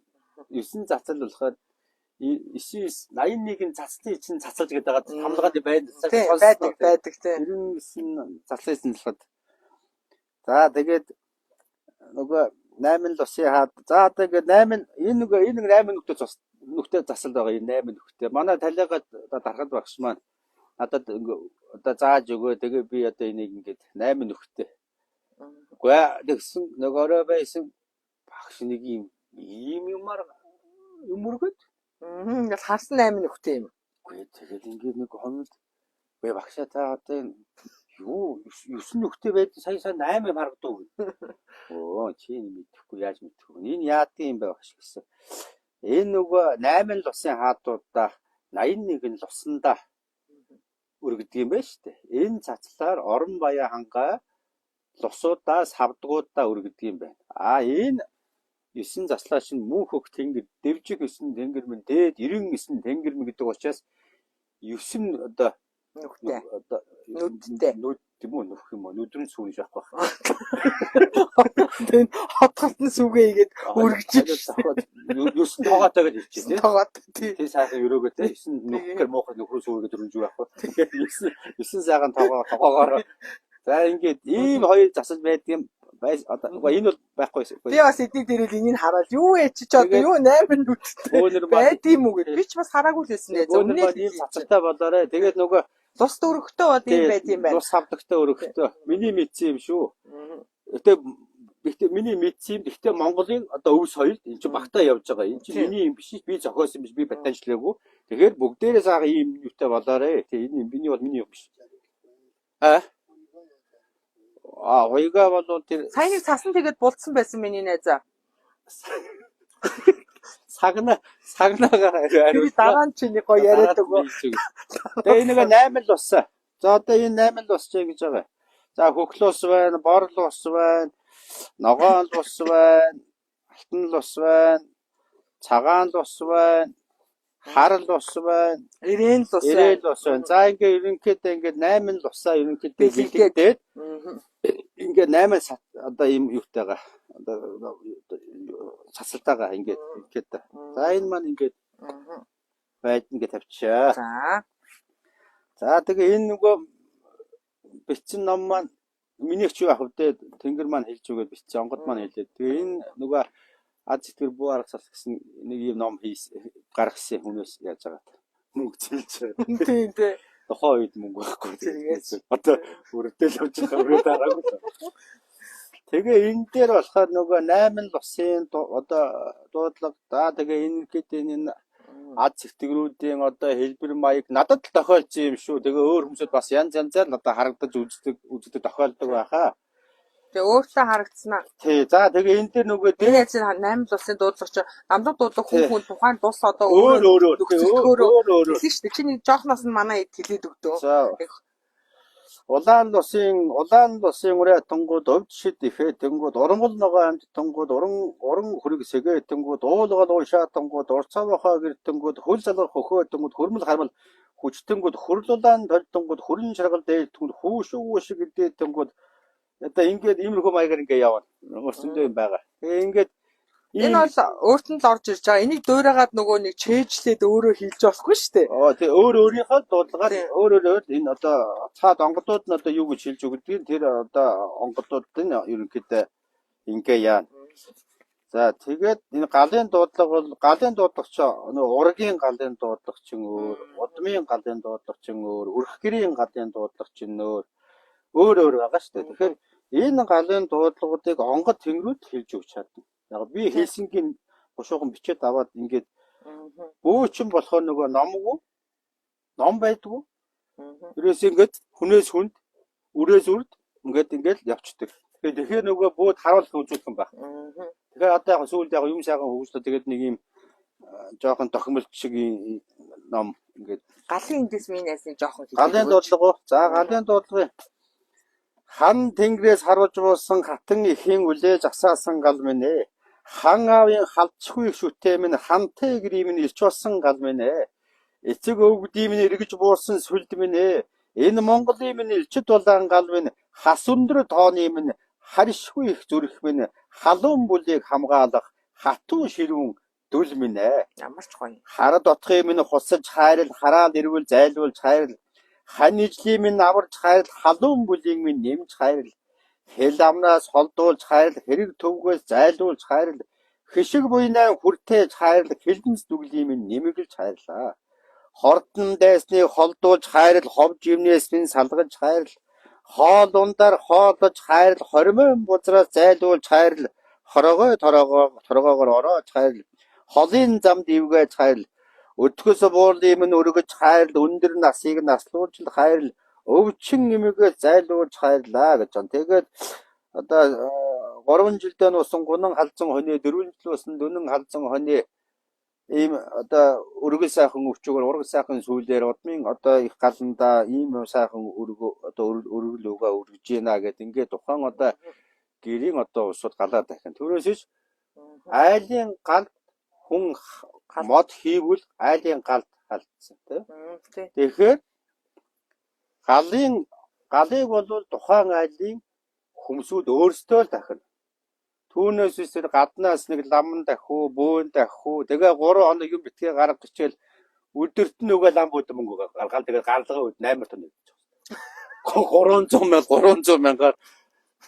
9 цацал болохоор 91 цацлын чинь цацалж гэдэг байгаа хамлагаад байдаг тийм 99 цацлын болоход за тэгээд нөгөө 8 л усын хаад за одоо ингээд 8 энэ 8 нүхтэй засалд байгаа энэ 8 нүхтэй манай талиагаа дарахад багш маань надад одоо зааж өгөө тэгээ би одоо энийг ингээд 8 нүхтэй үгүй тэгсэн нөгөөрөө байсан багш нэг юм юмар юмургэд ингээд харсан 8 нүхтэй юм үгүй тэгээд ингээд нэг хоног үгүй багшаа та одоо юу 9 нүхтэй байд сая 8 харагдав. Оо чи мэдэхгүй яаж мэдэхгүй. Энэ яадын юм байх гэсэн. Энэ нөгөө 8 л усын хаадуудаа 81 нь лусандаа өргөдөг юм байна шүү дээ. Энэ цацлаар орон баяа хангаа лусуудаас хавдгуудаа өргөдөг юм байна. Энэ 9 заслаа шин мөн хөх тэнгэр дэвжиг 9 тэнгэр мэн дээд 99 тэнгэр мэн гэдэг учраас 9 одоо нүхтэй одоо нүдтэй нүд тийм үү нүх юм уу нүдрэн сүүж явах байх. Тэгээд хотготны сүгээ игээд өргөжиж 9 тоогоотой гэж хэлчихэ тийм. Тоогоо тий сайхан өрөөгөө 9 нүхгэр моохор нөхрөө сүүгээ дөрвж байх байх. Тэгээд 9 сайхан тоогоогоор за ингээд ийм хоёр засаж байдаг юм одоо энэ бол байхгүй байсан. Би бас эдний дээр л энийг хараад юу яа чи одоо юу 8 нүдтэй байд юм уу гэж би ч бас хараагүй л байсан нэ. Өмнө нь ийм цацалтай болоорой. Тэгээд нөгөө лус өргөхтэй бод юм байд юм байна. Лус хавдагтай өргөхтэй. Миний мэдсэн юм шүү. Гэтэ миний мэдсэн юм. Гэтэ Монголын одоо өвс соёл энэ чинь багтаа явж байгаа. Энэ чинь миний юм биш. Би зохиосон биш. Би батанчлаагүй. Тэгэхээр бүгдээрээ сага ийм юутай болоорой. Тэгээ энэ миний бол миний юм биш. Хоёгаа бол тэр саяны цасан тэгээд булцсан байсан миний найзаа. Сагнаагаар ариу. Дараа нь чи нэг гоё яриад өгөө. Тэгээ нэг 8 л усаа. За одоо энэ 8 л усчээ гэж байгаа. За хөхлөс байна, борл ус байна, ногоон ус байна, алтан ус байна, цагаан ус байна, харал ус байна, ирээн ус байна. За ингээ ерөнхийдөө ингээ 8 л усаа ерөнхийдөө бэлдээд ингээ 8 одоо ийм юутайгаа одоо цацалтайгаа ингээд ихэд. За энэ маань ингээд байд ингээд тавьчаа. За тэгээ энэ нөгөө бичсэн ном маань миний ч юу ах вэ? Тэнгэр маань хэлж өгөөд бичсэн, онгод маань хэлээд. Тэгээ энэ нөгөө ад сэтгэр буу арга сас гэсэн нэг юм ном гаргасан хүмүүс яаж байгаа. Мөнгө зэлж байгаа. Тийм тийм. Тухайн үед мөнгө байхгүй. Тэгээд одоо өрөдөл явж байгаа өрөө дараагүй. Тэгээ энэ дээр болохоор нөгөө 8 л усын одоо дуудлага за тэгээ энэ гэдэг энэ ад сэтгэрүүдийн одоо хэлбэр маяг надад л тохиолдсон юм шүү. Тэгээ өөр хүмүүсд бас янз янзаар одоо харагдаж үздэг тохиолдог байхаа. Тэгээ өөртөө харагдсанаа. Тий. За тэгээ энэ дээр нөгөө дээр 8 л усын дуудлага ч намдаг дуудлага хүн тухайн тус одоо өөр хэлсэн шүү дээ. Чиний жоохноос нь манай хэд хэлээд өгдөө. Улаан улаан ураа тэнгууд өвд шид ихээ тэнгууд урангал ногоо амт тэнгууд уран хүрэг сэгээ тэнгууд уулгал уушаа тэнгууд урцаавахаа гэр тэнгууд хөл залгах хөхөө тэнгууд хөрмөл хармал хүч тэнгууд хурлуулаан тол тэнгууд хүрэн шаргал дээр тэнгууд хүүшүү шиг гэдэг тэнгууд одоо ингээд иймэрхүү маягаар ингээ явна. Өөрсөндөө юм байгаа. Тэгээ ингээд Энэ бол өөрт нь л орж ирж байгаа. Энийг дуурайгаад нөгөө нэг чэйжлээд өөрөө хийж болохгүй шүү дээ. тий өөр өөрийнхөө дуудлагаар өөр энэ одоо цаад онгодууд нь одоо юу гэж хэлж өгдгийг тэр одоо онгодууд нь ерөнхийдөө ингээ яана. За тэгээд энэ галын дуудлага бол галын дуудлага ч нөгөө ургийн галын дуудлага ч өөр, удмын галын дуудлага ч өөр, өрх гэрийн галын дуудлага ч өөр байгаа шүү дээ. Тэгэхээр энэ галын дуудлагуудыг онгод тэнгэрүүд хэлж өгч чадна. Яг би Хельсинкийн гушуухан бичээд аваад ингээд бөөчн болохоор нөгөө ном байдгүй. Тэрээс ингээд хүнээс хүнд, үрээс үрд ингээд явцдаг. Тэгэхээр нөгөө бөөд харуулах үзүүлэх юм байна. Тэгэхээр одоо яг сүүлд яг юм сайхан хөгжлөө тэгээд нэг юм жоохон тохимолт шиг ном ингээд галын эндээс минь ясны жоохон галын дуудлага. За галын дуудлага хан тэнгэрээс харуулж буусан хатан ихийн үлээж асаасан гал минь ээ. Хан аавын халдчихгүй шүтээ минь хантай гэрийн минь ирч болсон гал минь ээ. Эцэг өвгдийн минь эргэж буурсан сүлд минь ээ. Энэ Монголын минь элчд улаан гал минь хас өндөр тооны минь харшгүй их зүрх минь халуун бүлийг хамгаалах хатуу ширүүн дүл минь ээ. Ямар ч гоё. Харад отхын минь хусаж хайрал хараал ирвэл зайлуулж хайрал хань ижлийн минь аварч хайрал халуун бүлийг минь нэмж хайрал хэл амнаас холдуулж хайрал хэрэг төвгөөс зайлуулж хайрал хишиг буйнаа хүртээж хайрал хилэнц дүглийн минь нэмэглэж хайрлаа. Хортон дайсны холдуулж хайрал ховж юмнээс минь салгаж хайрал хоол ундаар хоолож хайрал хоримын бузраас зайлуулж хайрал торогоогоор ороож хайрал холын замд ивгэж хайрал өдгөөс буурлын минь өргөж хайрал өндөр насыг наслуулж хайрал өвчин эмэгээс зайлуулж хайрлаа гэж байна. Тэгээд одоо 3 жилдээ нуусан гунан халзан хоны 4 жил нуусан дүнэн халзан хоны ийм одоо өргөл сайхан өвчөөр ураг сайхан сүүлээр удмын одоо их галанда ийм сайхан өргөл өгөө өргөж гинэ гэд ингээд тухайн одоо гэрийн одоо усууд галаад дахин. Төрөөсөж айлын галд хүн мод хийвэл айлын галд халдсан тийм. Тэгэхээр галыг бол тухайн айлын хүмсүүд өөрсдөө л дахина. Түүнээс үсэр гаднаас нэг ламн дахиу, бөөн дахиу. Тэгээ 3 хоног юм битгий гарга гिचэл өдөрт нь нөгөө лам бод мөнгө гаргаал тэгээ гаргалгаа үд 8 тонн гэж. 300 мянгаар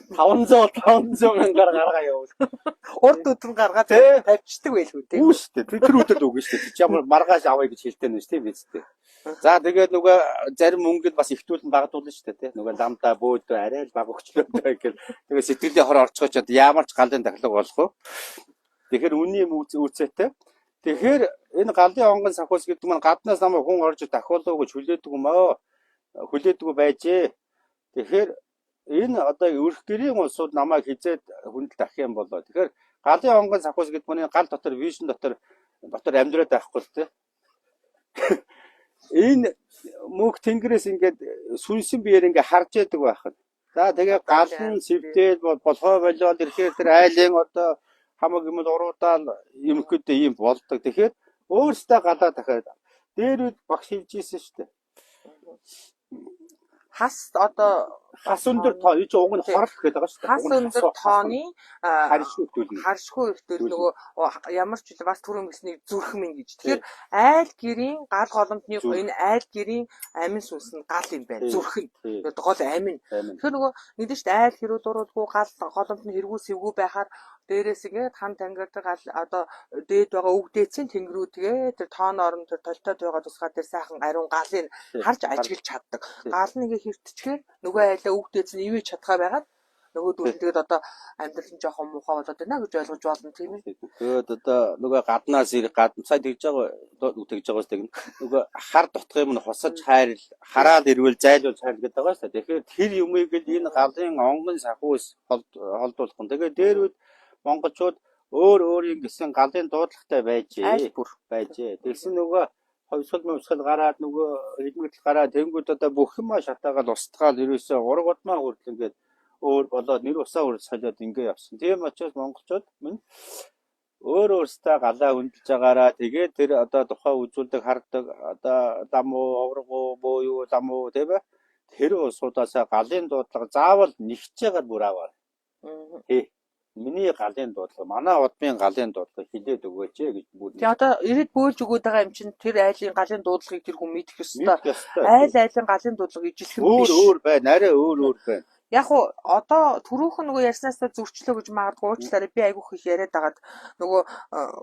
500 мянгаар гаргаа явуул. Урд өдөр гаргаад тавьчихдаг байлгүй тийм. Үгүй шүү дээ. Тэр өдөр л үгүй шүү дээ. Чи ямар маргааш авъя гэж хэлдэг нь шүү тийм биз дээ. За тэгээд нөгөө зарим мөнгөд бас ихтүүлэн багдуулна шүү дээ. Нөгөө ламдаа бөөд арай л баг өгчлөө гэх. Тэгээ сэтгэлийн хор орцгоочод ямар ч галын дахлаг болох уу. Тэгэхээр үний юм үүсэтэй. Тэгэхээр энэ галын онгон сахиус гэдэг маань гаднаас намайг хүн орж дахиулаа гэж хүлээдэггүй байжээ. Тэгэхээр энэ одоо өрх гэрийн улсууд намайг хизээд хүндэл дахих юм болоо. Тэгэхээр галын онгон сахиус гэдэг маань гал дотор вишн дотор амьдраад байхгүй л тийм. Энэ мөнх тэнгэрээс ингээд сүнсэн биеэр ингээд харж яадаг байх нь. За тэгээ гал нь сэвтэл болохоо болоод ирэхээр тэр айлын одоо хамаг юм уруудаал юм хөдөө юм болдог. Тэгэхээр өөрөөсөө галаа дахиад дээрүүд багш хэлж ийсэн шүү дээ. Хас өндөр тоо чи уг нь хорл гэдэг байгаа шүү дээ. Хас өндөр тооны харшгүй ихтэл нөгөө ямар ч үл бас түрүүн гэсний зүрх минь гэж. Тэгэхээр айл гэрийн гал голомтны энэ айл гэрийн амин сүнс нь гал юм байна. Зүрх нь гол амин. Тэгэхээр нөгөө нэгдэж айл хэрүү дуруулгүй гал голомтны хэрэгүү сэвгүй байхаар дээрээс ингээд хан тангар гал одоо дээд байгаа өвдөөцийн тэнгэрүүд тэгээ тэр тоон орон тэр толтойд байгаа тусгаар тэр сайхан ариун галыг харж ажиглаж чаддаг. Гал нэг хөвтчихээр нөгөө айлаа өвдөөц нь ивэж чадхаа байгаад нөгөө дүүл тэгээд одоо амьдрал нь жоохон муухай болоод байна гэж ойлгож байна тийм ээ. Тэгээд одоо нөгөө гаднаас сая тэгж байгаа үстэй нөгөө хар дутх юм нь хусаж хайрл хараал ирвэл зайлуул хайр гэдэг байгаа шүү дээ. Тэгэхээр тэр юмыг л энэ галын онгон сахиус холдуулах нь. Тэгээд дээрүүд монголчууд өөрийн гэсэн галын дуудлагатай байжээ. Тэгсэн нөгөө ховсгол гараад нөгөө хэлмэгдэл гараад тэнгууд одоо бүх юм шатаагаад устгаал ерөөсөө 3 удмаа хүртэл ингээд өөр болоод нэр усаа үрж солиод ингээ явсан. Тийм учраас монголчууд минь өөр өөртөө галаа хөндлөж байгаараа тэгээд тэр одоо тухай үзүүлдэг хардаг одоо дамуу овргоо буюу дамуу тийм ээ тэр усуудаасаа галын дуудлага заавал нэгж ягаар бүр аваа. Миний галын дуудлага манай удмын галын дуудлага хилээд өгөөч гэж бүр. Тэгээ одоо ирээд бөөлж өгöd байгаа юм чинь тэр айлын галын дуудлагыг тэр хүн мэдэх ёстой. Айлын галын дуудлага ижилхэн биш. Өөр байна. Арай өөр байна. Яг уу одоо түрүүхэн нөгөө ярьснаасаа зөрчлөө гэж магадгүй уучлаарай би айгүйх их яриад байгаад нөгөө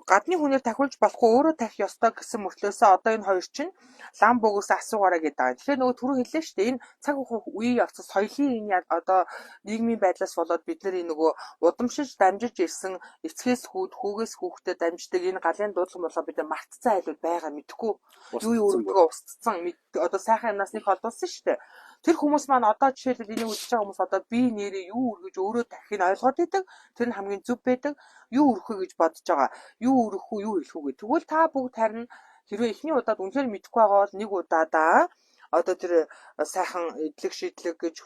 гадны хүнээр тахиулж болохгүй өөрөө тахих ёстой гэсэн мөртлөөсөө одоо энэ хоёр чинь лам богоос асуугаараа гэдэг байгаа. Тэгэхээр нөгөө түрүү хэллээ шүү дээ энэ цаг үеийн явцад соёлын энэ одоо нийгмийн байдлаас болоод бид нар энэ нөгөө удамшиж дамжиж ирсэн эцгээс хүүд хүүгээс хүүхдэд дамждаг энэ галын дуудлага болоо бид нар мартцсан айлууд байгаа мэдхгүй юу өргөдгөө устцсан одоо сайхан юмнаас нэг холдуулсан шүү дээ. Тэр хүмүүс маань одоо жишээлбэл энийг үзэж байгаа хүмүүс одоо би нэрээ юу өргөж өөрөө дахин ойлгоод идэг. Тэр нь хамгийн зөв байдаг. Юу өргөхөө гэж бодож байгаа. Юу өргөх үү, юу хэлэх үү гэх. Тэгвэл та бүгд харин хэрвээ эхний удаад үнэхээр мэдэхгүй байгаа бол нэг удаадаа одоо тэр сайхан эдлэг шийдлэг гэж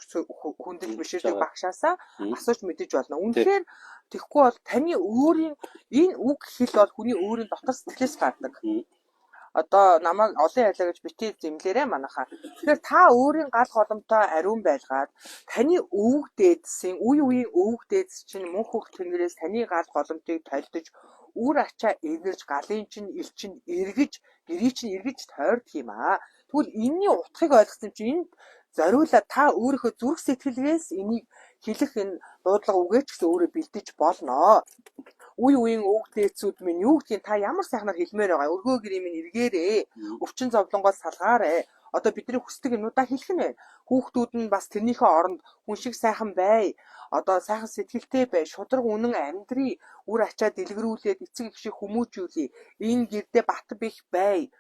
хүндэлж биширдэг багшаасаа асууж мэдэж болно. Үнэхээр тэгэхгүй бол таны өөрийн энэ үг хэл бол хүний өөрийн дотор сэтгэлээс гардаг. Одоо намайг олон ялаа гэж битээ зэмлээрээ манайхаа. Тэгэхээр та өөрийн гал голомтой ариун байлгаад таны өвөг дээдсийн үе үеийн өвөг дээдс чинь мөнх хөх тэнгэрээс таны гал голомтыг тайлдаж үр ачаа эвэрж галын чинь ил чинь эргэж гэрий чинь эргэж тойрдог юм аа. Тэгвэл энэний утгыг ойлгосон чинь энэ зориулаад та өөрийнхөө зүрх сэтгэлгээс энийг хэлэх энэ дуудлага үгээч гэсэн өөрөө бэлдэж болно. Үе үеийн өвөг дээдсүүд минь юу гэдгийг та ямар сайхнаар хэлмээр байгаа. Өргөө гэрээ минь эргээрээ. Өвчин зовлонгоос салгаарэ. Одоо бидний хүсдэг юмудаа хэлэх нь. Хүүхдүүд нь бас тэрнийхээ оронд хүн шиг сайхан бай. Одоо сайхан сэтгэлтэй бай. Шудраг үнэн амьдрий. Үр ачаа дэлгэрүүлээд эцэг их шиг хүмүүжүүлээ. Энэ гэрдээ бат бих бай.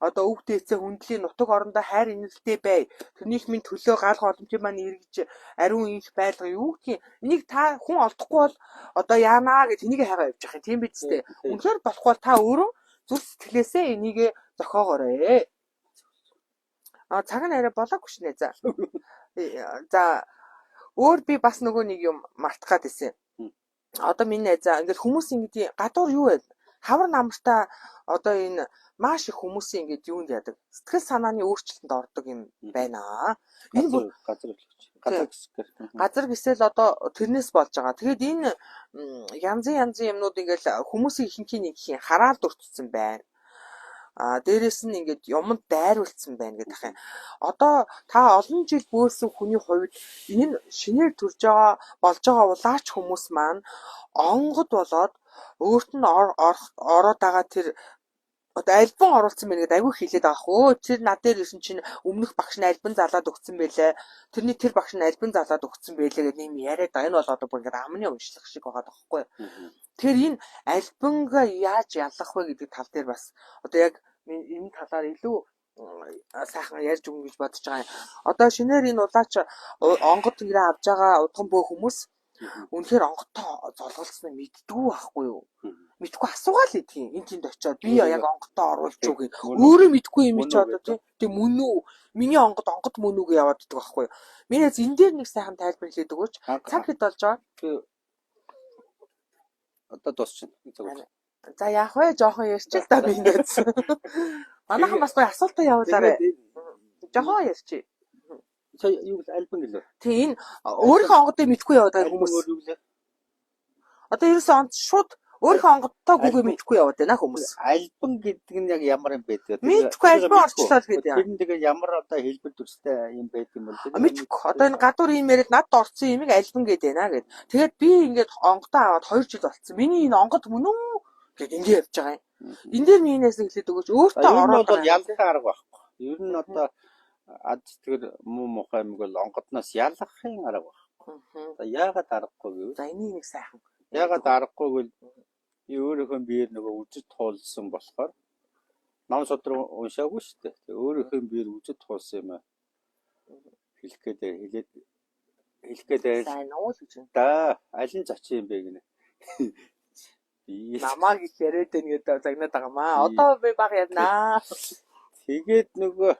Одоо өвөг дээдсээ хүндлийн нутаг орондоо хайр инэртэй бай. Тэрнийх минь төлөө гал голомтын маань эргэж ариун инх байлга юу гэдгийг энийг та хүн олдохгүй бол одоо яанаа гэж энийг хайгаа явж байгаа юм. Тийм биз дээ. Үнэхээр болохгүй бол та өөрөө зүрх сэтгэлээсээ энийг зохиогоорой. Цаг нь арай болоогүй шнэ. За өөр би бас нөгөө нэг юм мартах гад байсан. Одоо миний найзаа ингээд хүмүүс ингэдэг гадуур юу вэ? Хавар намартаа одоо энэ маш их хүмүүсийн ингээд юунд яадаг. Сэтгэл санааны өөрчлөлтөнд ордог юм байна. Энэ бүр газар гисэл одоо тэрнээс болж байгаа. Тэгээд энэ янзын юмнууд ингээд хүмүүсийн ихэнхийн нэг их хараалд өртсөн байна. Дээрээс нь ингээд юмд дайруулсан байна гэдэг юм. Одоо та олон жил бөөсөн хүний хувьд энэ шинээр төрж байгаа болж байгаа улаач хүмүүс маань онгод болоод өөрт нь ороод байгаа тэр одоо альбан оруулсан байна гэдэг айгүй хэлээд байгаа хөө. Тэр над дээр ирсэн чинь өмнөх багш нь альбан залаад өгсөн байлээ. Тэрний тэр багш нь альбан залаад өгсөн байлээ гэдэг юм яриад байгаа. Энэ бол одоо бүр ингээд амны уншлах шиг байгаа байхгүй. Тэгэхээр энэ альбангаа яаж ялах вэ гэдэг тал дээр бас одоо яг энэ талаар илүү сайхан ярьж өгнө гэж бодож байгаа юм. Одоо шинээр энэ улаач онгод нэрээ авж байгаа удган бөө хүмүүс үнэхээр онгодтой золголцсон мэддгүү байхгүй юу? Мэдхгүй асуугаал идэх юм. Энд тэнд очиод би яг онгодтой оруулж үг. Өөрөө мэдхгүй юм чи одоо тийм мөн үү? Миний онгод мөн үг яваад идэх байхгүй юу? Миний энэ дээр нэг сайхан тайлбар хэлээд өгөөч. Цаг хэд болж байгаа? Одоо дуусчихна. За яах вэ? Жохон ярьчих л да би ингээд. Манайхан бас гоё асуултаа явуулаарай. Жохон ярьчих. Юу альбан гэлээ. Тийм энэ өөрийнхөө онгодыг мэдхгүй яваад байгаа хүмүүс. Одоо ерөөсөө онц шууд өөрийнхөө онгодтой гүгээ мэдхгүй яваад байна хүмүүс. Альбан гэдэг нь яг ямар юм бэ гэдэг. Мэдхгүй альбан орчлоо гэдэг юм. Тэр нь тэгээ ямар одоо хэлбэр төрстэй юм байдаг юм бол. Мэдхгүй. Одоо энэ гадуур юм яриад надд орсон юмыг альбан гэдэг байна гэд. Тэгээд би ингээд онгодоо аваад 2 жил болцсон. Миний энэ онгод мөн үү гэд ингээд явж байгаа юм. Энд дээр минийнээс хэлээд өгөөч. Өөртөө ороод ялах арга байхгүй. Ер нь одоо ад сэтгэр муу мухай юм бол онгодноос ялахын арга байхгүй. За яагаад аргагүй гэвэл. За энийг нэг сайхан. Яагаад аргагүй гэвэл өөрийнхөө биеэр нөгөө үжид туулсан болохоор нам содроо уншаагүй шүү дээ. Өөрийнхөө биеэр үжид туулсан юм хэлэх гээд сайн уу л гэж. Да аль нь зачин юм бэ гинэ. Намааг их яриад байна гэдэг загнаад байгаа маа. Одоо би баг яднаа. Тэгээд нөгөө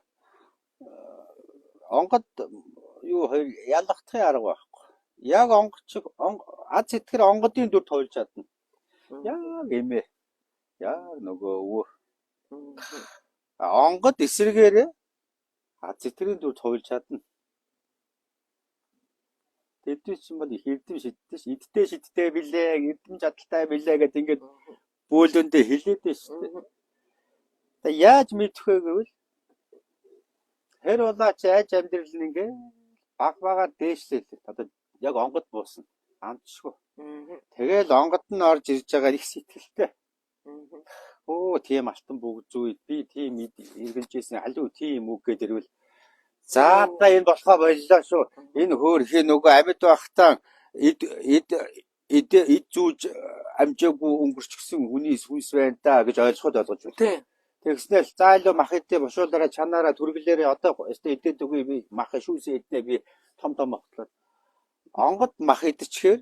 онгод юу хоёр ялгахдахын арга байхгүй. Яг онгоч аз итгэр онгодын дүр тойлж чадна. Яг эмээ. Яг нөгөө өвөө. Онгод эсрэгээрээ аз итгэрийн дүр тойлж чадна. Тэдний чинь бол их эрдэм шидтэй ш. Идтэй шидтэй билээ, эрдэм чадaltaй билээ гэдэг ингээд бөөлөндөө хэлээд байна шүү дээ. Тэгээ яаж мэдэх вэ гэвэл хэр улаач айж амьдрал нь ингээ багаар дээшлээ. Одоо яг онгод буусан. Амтшгүй. Тэгэл онгод нь орж ирж байгаа их сэтгэлтэй. Оо тийм алтан бүгд зүй. Би тийм эргэлжсэн халуу тийм үг гэдэг ирвэл за та энэ болохоо боллоо шүү. Энэ хөөрхий нөгөө амьд байхтаа эд зүүж амжаагүй өнгөрчихсөн хүний сүнс байна та гэж ойлгоход ойлгож байна. Тийм. Тэгснээр заалуу мах идэ бошуулаараа чанаараа түргэлээрээ одоо эдээд үгүй би мах шүүсээ иднэ би том багтлаа. Онгод мах идчихээр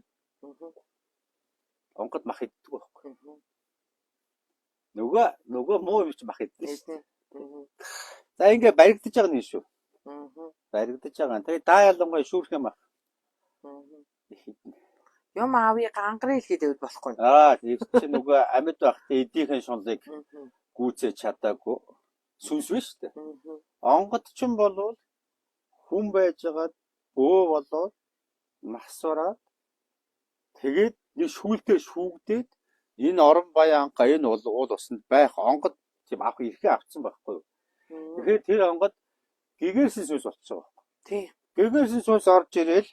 онгод мах иддэг байхгүй. Нөгөө муу юм чи мах иддэг. За ингээ баригдаж байгаа юм шүү. Баригдаж байгаа. Тэгээ даа ялангуяа шүүрх юм аа. Юм аавь гангарын хэлгээд болохгүй. Тэр чинь нөгөө амьд байхдаа эдийнхэн шунлыг гүйцээж чадаагүй сүнс биш үү? Онгод ч юм бол хүн байжгаад өө болоод насвараад тэгээд нэг шүүлтээ шүүгдээд энэ орон баянга энэ уул усанд байх онгод тийм авах эрхээ авцсан байхгүй юу? Тэгэхээр тэр онгод гэгэрсэн сүнс болчихсон байхгүй. Тийм. Гэгэрсэн сүнс орж ирэл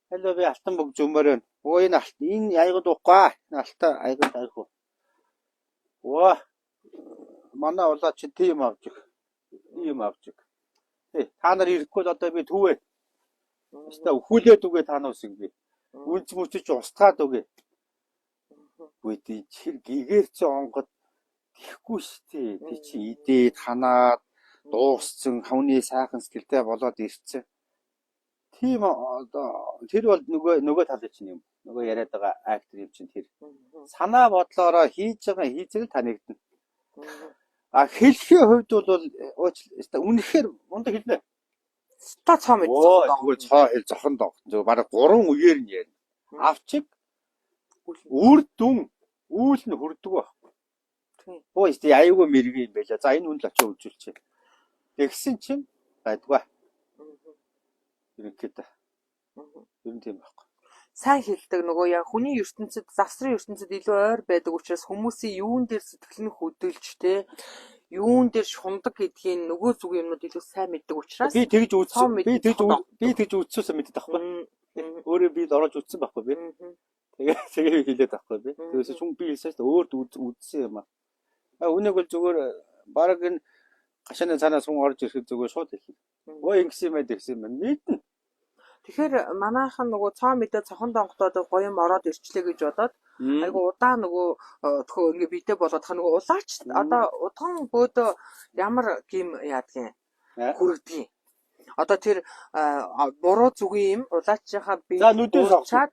хэлээ би алтан бүгд зөмөрөн. Өө энэ аягд уухгүй. Энэ алтан аягд айхгүй. Оо манай улаа чи тийм авч иг. Ийм авч иг. Та нар ирэхгүй л одоо би түүвэ. Өстө өхүүлээд үгээ та наусыг би. Үнц мүчж устгаад үгээ. Үгүй чи гэгэрч онгод тэхгүй штий. Ти чи идээд ханаад дууссан хавны сайхан сэтгэлтэй болоод ирсэн. Тийм одоо тэр бол нөгөө талын чинь юм. Нөгөө яриад байгаа актер юм чинь тэр. Санаа бодлороо хийж байгаа хийцэл танигдана. Хэлхийн хувьд бол үнэхээр мундаг хэлнэ. Та цаа мэд. Тэгвэл цаа хэл зохон доо. Зөв бараг 3 үеэр нь ярина. Авчиг үр дүн үйл нь хүрдэг байхгүй. Оо исти аюугүй мэрэг юм байла. За энэ үн л очиж үзүүлчихэ. Тэгсэн чинь байдгаа. Ерөнхийдөө. Ер нь тийм байхгүй. Сайн хэлдэг нөгөө яг хүний ертөнцид завсрын ертөнцид илүү ойр байдаг учраас хүмүүсийн юун дээр сэтгэл нь хөдөлж те юун дээр шундаг гэдгийг нөгөө зүг юмнууд илүү сайн мэддэг учраас би тэгж үзсэн. Би тэгж үзсөөсөө мэддэг байхгүй. Өөрөө би орж үзсэн байхгүй би. Тэгээ хэлээд байхгүй би. Тэгээс ч би хэлсээс өөрт үзсэн юм аа. Үнийг бол зүгээр баг энэ гашааны цаанаас хүн орж ирэх зүгээр шууд хэлнэ. Өө ингэсэн юм гэсэн юм мэднэ. Тэгэхээр манайхан нөгөө цаа мэдээ цохон донготоод гоё юм ороод ирчлээ гэж бодоод айгу удаа нөгөө тхөө ингээ битээ болоод та нөгөө улаач одоо удхан бөөдөө ямар гим яадгийн хүрдгийг. Одоо тэр буруу зүгийн юм улаачийнхаа бие чаад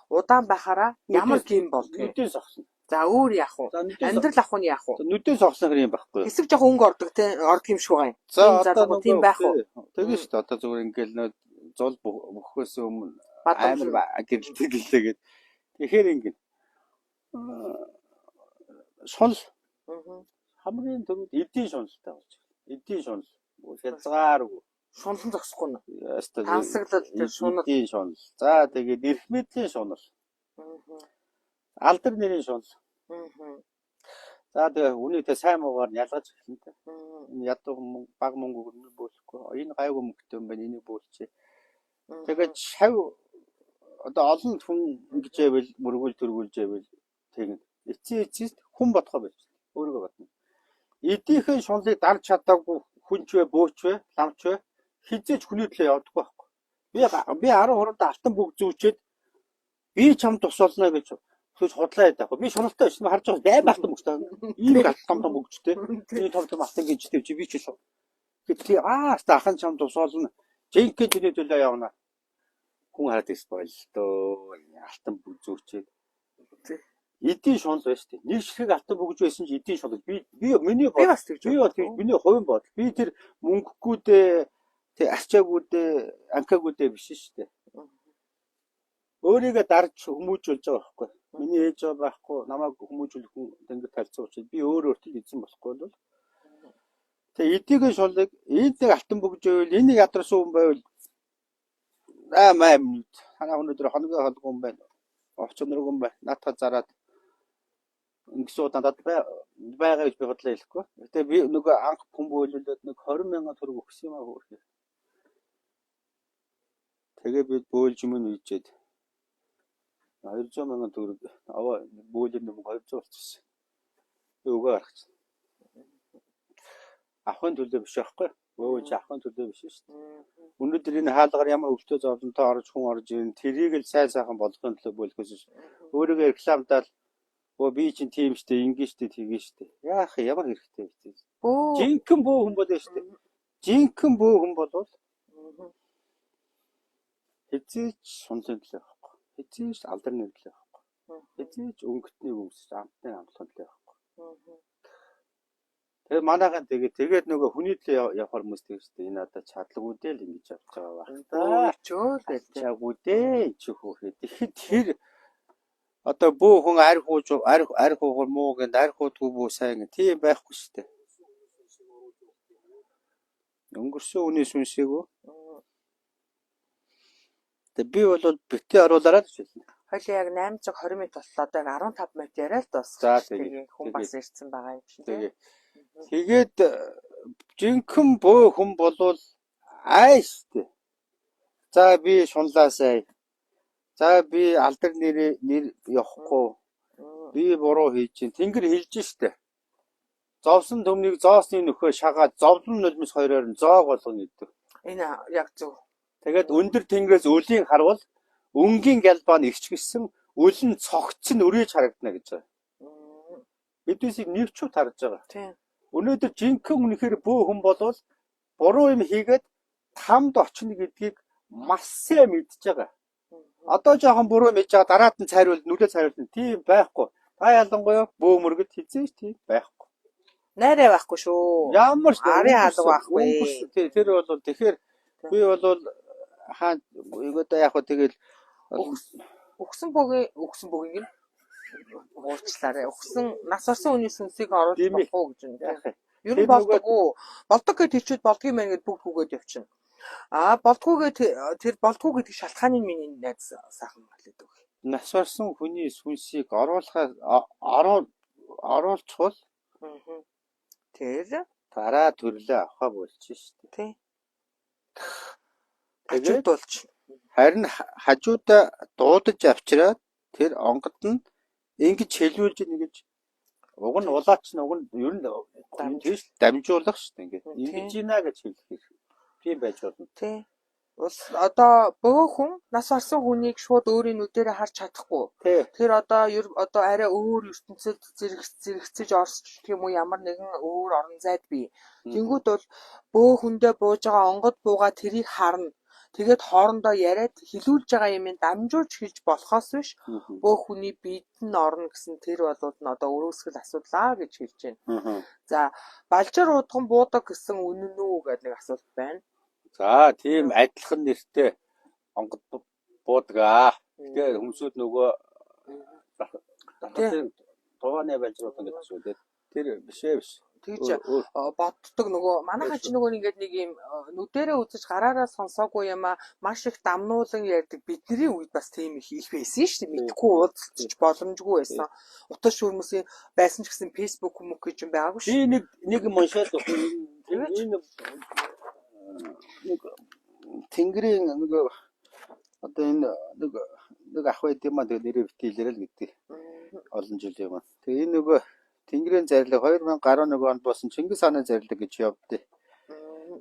удаан байхаараа ямар гим болдгийг. Нүдэн сохсон. За өөр яах вэ? Амьдрал ах нь яах вэ? Нүдэн сохсон юм байхгүй. Хэсэг жоох өнгө ордог ордог юм шиг байна. За тийм байх уу? Тэгэж шүү дээ. Одоо зүгээр ингээл нөө зул бөхөөс өмнө амар гэрэлтэй гэлээгээд. Тэгэхээр ингээд шунал хамгийн түрүүд эдийн шуналтай болж байна. Эдийн шунал. Хязгаар шунал зогсохгүй нь. Тансаглал тэр шунал. Эдийн шунал. За тэгээд эрх мэдлийн шунал. Алдар нэрийн шунал. За тэгээ үнийхээ сайн муугаар нь ялгаж эхэлнэ тэ. Энэ ядуу баг мөнгө бөлөхгүй. Энэ гайгүй мөнгөтэй юм байна. Энийг бөлчээ. Тэгээд шав одоо олон хүн ингэж байвал мөргөл төргүүлж байвал тэгнэ. Эцээс хүн бодхоо байж. Өөрийгөө бодно. Эдийнхэн шунлыг дарж чадаагүй хүнч вэ, бөөч вэ, ламч вэ хизээж хүний төлөө явдаггүй байхгүй. Би 10 хурдаа алтан бүгд зүүчээд би чамд тус болно гэж худлаа яах вэ? Би шуналтай биш нь харж байгаа бай алтан бүгд. Ийм алтан бүгдтэй. Би том алтан гэж чи би ч шүү. Гэтэл ахын чамд тус болно. Жинхэнэ төний төлөө явна. Хүн хараад испойл доо алтан бүгд зүүчээд. эдийн шунал байна шүү дээ. Нэг ширхэг алтан бөгж байсан чи эдийн шунал. Би миний Би бас тэгж би бол миний хувийн бодол. Би тэр мөнгөггүйдээ тэг арчаагүйдээ анкаагүйдээ биш шүү дээ. Өөрийгөө дарж хүмүүжүүлж байгаа байхгүй. Миний ээж байхгүй намайг хүмүүжүүлэх хүн тэнгэр талцсан учраас би өөрөө эзэн болохгүй бол тэг эдийн шунлыг энд нэг алтан бөгж байвал энийг ядарсан хүн байвал маа танаа өнөөдөр хоногийн холбоо юм байна. Овчнорог юм байна. Наатаа зараад ингэсүү надад байгаа гэж би бодлоо хэлэхгүй. Гэтэ би нөгөө анх хүн бүлүүлээд нэг 20,000 төгрөг өгсөн юм аа хөөрхий. Тэгээ би бөөлж юм үйчээд 200,000 төгрөг аваа бөөлөнд нэг 200 болчихсон. Би өгөө гаргачихсан. Ахын төлөө биш байхгүй. Өө чи ахын төлөө биш шүү дээ. Өнөөдөр энэ хаалгаар ямар өвчтөй зовлонтой орж хүн орж ирэн тэрийг л сайн сайхан болгохын төлөө бөлөхөөс өөрийгөө рекламдаад би чинь тийм штэ ингэ штэ тгий штэ. Яах ямар хэрэгтэй вэ? Жинхэнэ бөө хүн болоо штэ. Жинхэнэ бөө хүн болвол хэзээч сунлын төлөө байхгүй. Хэзээч алдарны төлөө байхгүй. Хэзээч өнгөтний өмсөж амтны амлахын төлөө байхгүй. Тэгээ манайхан тэгээд нөгөө хүний төлөө явахар хүмүүс тийм шүү дээ. Энэ одоо чадлаггүй дээ л ингэж явж байгаа байна. Чөөл чадлаггүй дээ чи хөөхэй. Тэгэхээр тэр одоо бөө хүн арх хуугаар муу гэнд арх хуудгүй бөө сайн гэ тийм байхгүй шүү дээ. Өнгөрсөн үний сүнсээгөө. Тэгээ би бол битгий оруулаарай гэж хэлсэн. Хоёул яг 820 м боллоо. Одоо 15 м яриа л дуусах. За тэгээ хүн бас ирсэн байгаа юм чинь. Тэгээд жинхэнэ бөө хүн болвол айштэй. За би шунлаасай. За би алдар нэр явахгүй. Би буруу хийж чинь тэнгэр хэлж штэ. Зовсон төмнийг зоосны нөхөө шагаад зовлон нулимс хоёроор нь зоог болгоно гэдэг. Энэ яг зөв. Тэгээд өндөр тэнгэрээс өлийн харвал өнгийн галбаа нь ихчгсэн өлн цогцсон өрөөж харагдана гэж байна. Бидээс нэг ч харж байгаа. Тийм. Өнөөдөр жинхэнэ үнэхээр бөө хүн болвол буруу юм хийгээд тамд очно гэдгийг маш сайн мэдж байгаа. Одоо жоохон буруу мэдж байгаа дараад нь цайруулна, нүдэ цайруулна. Тийм байхгүй. Та ялангуяа бөө мөргөд хизээч тийм байхгүй. Найраа байхгүй шүү. Ямар ч арын алга байхгүй. Тэр бол тэгэхээр би бол хаа одоо яг хөө тэгэл өгсөн бөгийн уурчлаарай. Өгсөн нас орсон хүний сүнсийг оруулах болохгүй гэж байна. Ер нь болдог гэж хэлчихэд болдгийм байх гэд бүгд хүүгээд явчихна. Болдгоогээд тэр болдгоо гэдэг шалтгааныг миний найз сайхан хэлээд өг. Нас орсон хүний сүнсийг оруулчихвал тэр дараа төрлөө авах болчих шүү дээ. Тэгээд болж харин хажуудаа дуудаж авчираад тэр онгод нь ингэж хэлүүлж нэгэж уг нь улаач нь уг нь ер нь тийш дамжуулах шүү дээ. Ингээд ингэж ийна гэж хэлэх тийм байж болно. Тий. Ус одоо бөө хүн нас орсон хүнийг шууд өөрийн нүдэрээ харж чадахгүй. Тэр одоо арай өөр ертөнцид зэрэгцэж орсч гэх юм уу ямар нэгэн өөр орон зайд бий. Тэнгүүд бол бөө хүндээ бууж байгаа онгод буугаа тэрийг харна. Тэгээд хоорондоо яриад хилүүлж байгаа юм дамжуулж хэлж болохоос биш бөө хүний биед нь орно гэсэн тэр болоод нь одоо өрөөсгөл асуудлаа гэж хэлж байна. За балжир уудхан буудаг гэсэн үнэн үү гэдэг нэг асуулт байна. За тийм адилхан нэртэй онгод буудаг. Тэгээ хүмүүсүүд нөгөө тооны балжирууд гэдэг асуулт. Тэр бишээ биш. Тэгж боддог нөгөө манайхан ч нөгөө ингээд нэг юм нүдэрээ үзэж гараараа сонсоогүй юм маш их дамнуулан ярьдаг бидний үед бас тийм их байсан шүү дээ. Мэдхгүй уулзч боломжгүй байсан. Утас шүрмэсийн байсан ч гэсэн фэйсбુક хүмүүс гэж юм байгаагүй шүү. Би нэг моншаад энэ нэг тэнгэрийн нөгөө одоо энэ нэг ах байд юм аа нэрээ битээлэрэ л гэдэг. Олон жил юм. Тэгээ энэ нөгөө Тэнгэрийн зарлиг 2011 онд болсон Чингис хааны зарлиг гэж явдээ.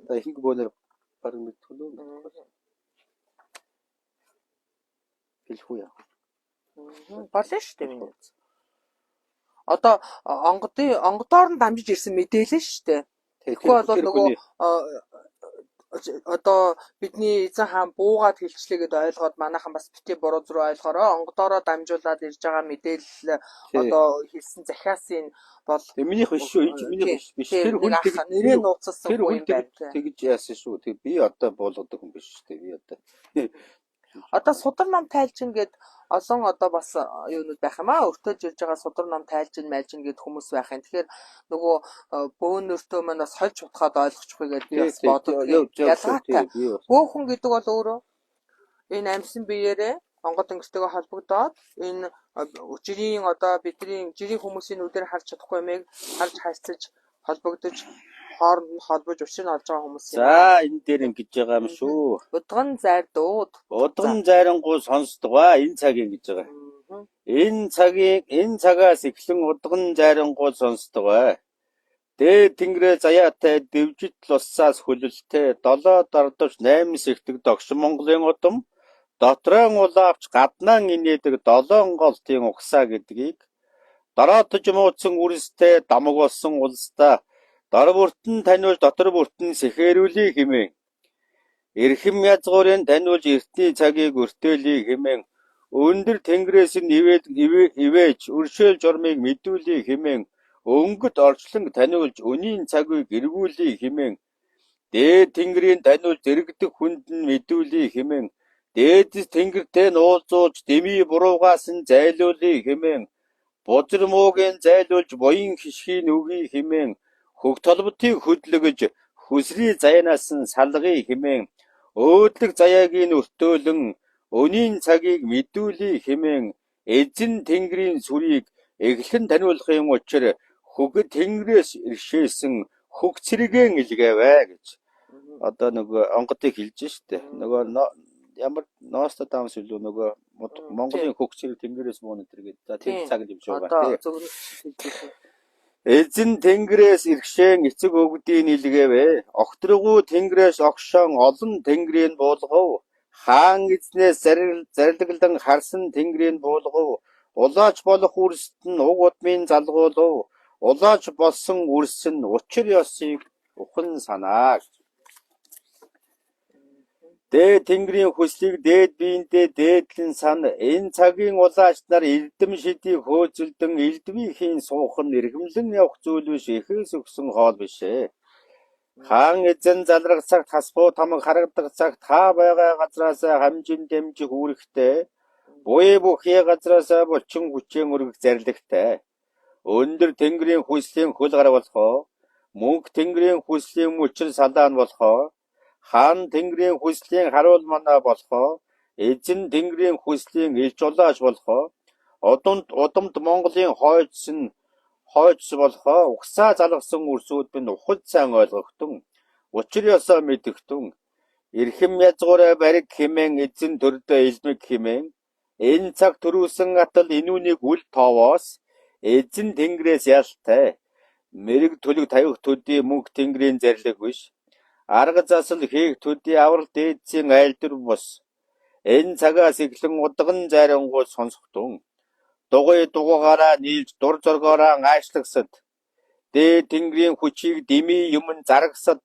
Одоо ихэнх бөөнөр бараг мэдтгүлөө. Хэлэхгүй яа. Болно шүү дээ минь. Одоо онгодоор нь дамжиж ирсэн мэдээлэл шүү дээ. Тэгэхгүй бол нөгөө одоо бидний эзэн хаан буугаад хэлчлээ гэдээ ойлгоод манайхан бас битгий буруу зүрх ойлгороо онгодоороо дамжуулаад ирж байгаа мэдээлэл одоо хэлсэн захиасын бол минийх биш шүү. Энд минийх биш. Тэр хүн нэрээ нууцсан тэр хүн хүн юм байна. тэгж яасан шүү. Тэг би одоо болгодог хүн биш шүү. Би одоо судар ном тайлжин гэд олон одоо бас юунууд байх юм аа. Өртөж ирж байгаа судар ном тайлжин мэлжин гэд хүмүүс байх юм. Тэгэхээр нөгөө бөөнөртөө маань бас хольж утгаад ойлгочихгүй гэдээ би бас боддог. Ялгаатай. Бөөхөн гэдэг бол өөрөө энэ амьсан биеэрээ онгод өнгөртөөгөө холбогдоод энэ жирийн одоо бидний жирийн хүмүүсийн нүдээр харж чадахгүй юмыг харж хайцаж холбогдож хооронд нь холбож учрыг олж байгаа хүмүүс юм. За энэ дээр ингэж байгаа юм шүү. Удган зайрдууд. Удган зайрангуй сонсдгоо энэ цагийн гэж байгаа. Энэ цагаас эхлэн удган зайрангуй сонсдгоо. Дээд тэнгэрээ заяатай дэвжит луссаас хөлөлтэй 7 дардвч 8 сэгтэг догш Монголын удам дотрон улаавч гаднаан инээдэг 7 голтын угсаа гэдгийг дороотож муудсан үрстэй дамаг болсон улстай дор бүртэн таниулж дотор бүртэн сэхэрүүлээ хэмээн эрхэм язгуурын таниулж эртний цагийг өртөөлий хэмээн өндөр тэнгэрээс нь ивэж өршөөл журмыг мэдүүлээ хэмээн өнгөт орчлон таниулж өнийн цагийг эргүүлээ хэмээн дээд тэнгэрийн таниулж дэрэгдэх хүнд нь мэдүүлээ хэмээн дээдэс тэнгэртэй нуулзуулж дэмий буруугаас нь зайлуулъя хэмээн бузар муугийн зайлуулж буян хишхийн үгүй хэмээн хөг толботыг хөдлөгөж хүсрий зайнаас нь салгая хэмээн өөдлөг заяагийн өртөөлөн өнийн цагийг мэдүүлъя хэмээн эзэн тэнгэрийн сүрийг эглэн таниулахын учир хөг тэнгэрээс иршээсэн хөг цэрэгэн илгээвэ гэж одоо нөгөө онгодыг хэлж штэ нөгөө ямар Нострадамус илүү нөгөө Монголын хөг цэрэг тэнгэрээс мөн энэ гэдэг. За тэр цаг юм шүү байгаа тийм. Эзэн тэнгэрээс иргшэн эцэг өвгдийн илгээвэ. Огтргуу тэнгэрээс огшон олон тэнгэрийн буулгав. Хаан эзнээс зарлаглан харсан тэнгэрийн буулгав. Улаач болох үрст нь уг удмын залгуулав. Улаач болсон үрс нь учир ёсыг ухан санаа. Дээд тэнгэрийн хүслийг дээд биентэй дээдлэн сан энэ цагийн улаач нар эрдэм шидийг хөөцөлдөн элдвийн суухан эрхэмлэн явах зүйл биш эхээс өгсөн хоол бишээ. Хаан эзэн залрах цагт хасбуу таман харагдах цагт та байгаа газраас хамжин дэмжих үүрэгтэй буй бүхий газраас булчин хүчээр өргөх зарлагтай. Өндөр тэнгэрийн хүслийн хөл гар болохоо мөнх тэнгэрийн хүслийн мөчр салаан болохоо хаан тэнгэрийн хүслийн харуул манаа болохоо эзэн тэнгэрийн хүслийн илж улааш болохоо удамд Монголын хойдс болохоо угсаа залгасан үрсүүд минь ухад сайн ойлгохтун учир ёсоо мэдэгтун эрхэм язгуураа бариг хэмээн эзэн төрдөө илмэг хэмээн энэ цаг төрүүлсэн атал энүүнийг үл тоовоос эзэн тэнгэрээс ялтай мэрэг төлөг тавих төдий мөнх тэнгэрийн зарлиг биш арга засал хийх төдий аврал дээдсийн айлдвар бус энэ цагаас эхлэн удган зайрангуй сонсохтун дугуй дугуйгаараа нийлж дур зоргоороо аашлагсад дээд тэнгэрийн хүчийг дэмий юм заргасад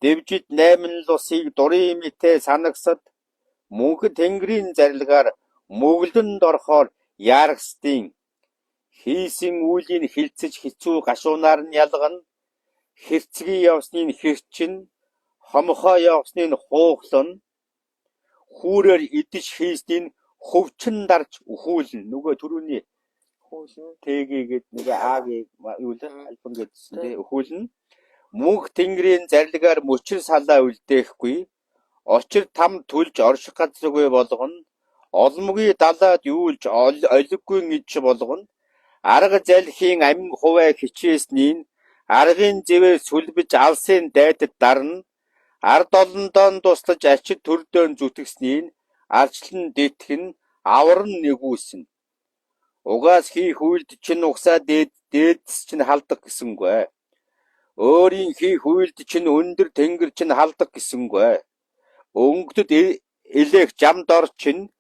дэвжид 8 лусыг дурын мэтэ санагсад мөнх тэнгэрийн зарилгаар мөглөнд орохоор яаргсдیں۔ Хийсэн үлийн хилцэж хэцүү гашуунаар нь ялгана. Хэрцгий явсныг хэрчин, хомхоо явсныг хуухлан, хүүрээр идэж хийснийг хөвчин дарж өхүүлнэ. Нөгөө түрүүний тэгээгээд нэг аагийг юу л альбан гэдсэн тий өхүүлнэ. Мөнх тэнгэрийн зарилгаар мөчр салаа үлдээхгүй. Очир там түлж орших газаргүй болгоно. Олмгийн далаад юулж олиггүй гэж болгоно. Арга залхийн амин хуваа хичээснийг аргын зэвээр сүлбэж алсын дайдад дарна. Ард олондоо туслаж ачид төрдөөн зүтгэснийг арчлан дэтгэн аварн нэгүүлсэн. Угаас хийх үйлд чинь угсаа дээдс чинь халдаг гэсэнгүй. Өөрийн хийх үйлд чинь өндөр тэнгэр чинь халдаг гэсэнгүй. Өнгөдөд элэх жамд ор чинь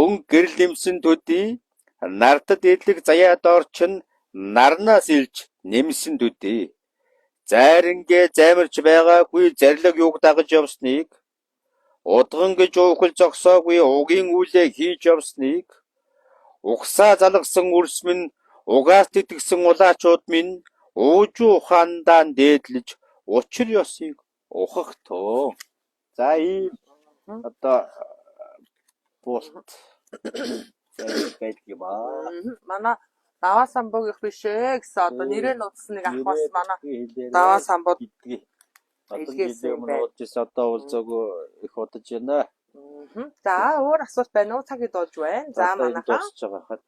өнг гэрэл нэмсэн төдий нартад эдлэг заяад ор чинь нарнаас илж нэмсэн төдий. зайрингээ займарч байгаагүй зарлиг юг дагаж явсныг удган гэж уухал зогсоогүй угийн үлээ хийж явсныг угсаа залгсан үрс минь угаас тэтгсэн улаачууд минь уужуу ухаандаа дээдлэж учир ёсыг ухахтоо. За ийм одоо пост байдаг юм аа. Манай даваа самбуугийнх биш ээ гэсэн одоо нэрээ нутсан нэг ах бас манай даваа самбууд гэдгийг одоо илгээсэн жилийн өмнө уулзсан одоо уулзаагүй их удаж байна. За өөр асуулт байна уу? Цагийг дуулж байна. За манайхаа дуусч байгаа хаад.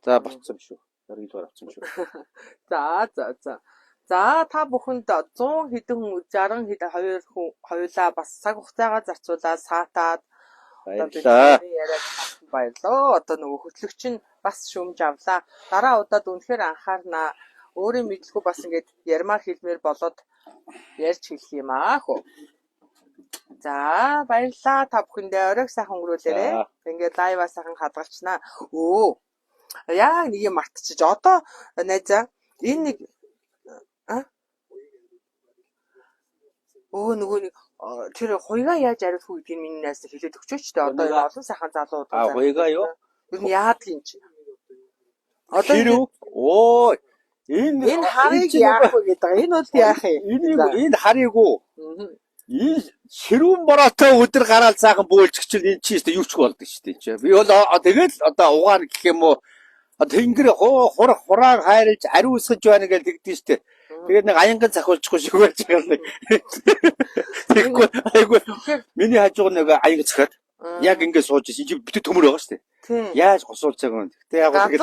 За болцсон шүү. Дараагийн дугаар авсан шүү. За та бүхэнд 100 хэдэн хүн 60 хэдэн хоёулаа бас цаг хугацаагаа зарцуулаад саатаад баярлалаа. Одоо нөгөө хөтлөгч нь бас шүмж авлаа. Дараа удаад үнэхээр анхаарнаа. Өөрийн мэдлгүй бас ингээд ярмаар хэлмээр болоод ярьж хэлэх юм аа хөө. За баярлалаа та бүхэндээ оройг сайхан өнгөрүүлээрэй. Ингээд лайваа сайхан хадгалчнаа. Яа нэг юм мартчих. Одоо найзаа энэ нэг нөгөө нэг тэр хуйгаа яаж ариулах вэ гэдгийг миний найз хэлээд өгчөөч тэ. Одоо энэ олон сайхан залууд. Хуйгаа юу? Юу яадаг юм чи? Одоо энэ харыг яах вэ гэдэг. Энэ бол яах юм? Энэ харыг уу? Энэ ширүүн бороотой өдөр гараал цаахан бөөлжчихэл энэ чи юу ч болдог шүү дээ. Би бол тэгэл одоо угаана гэх юм уу тэнгэр хурааг хайрлж ариусгаж байна гэж тэгдэж штэ. Тэгээд нэг аянган захиулчихгүй шиг байж байгаа нэг. Тэгэхгүй миний хажууг нэг аянг захиад яг ингэ сууж ирсэн. Бид төмөр байгаа штэ. Яаж госуулцааг юм. Гэтэ яг ингэ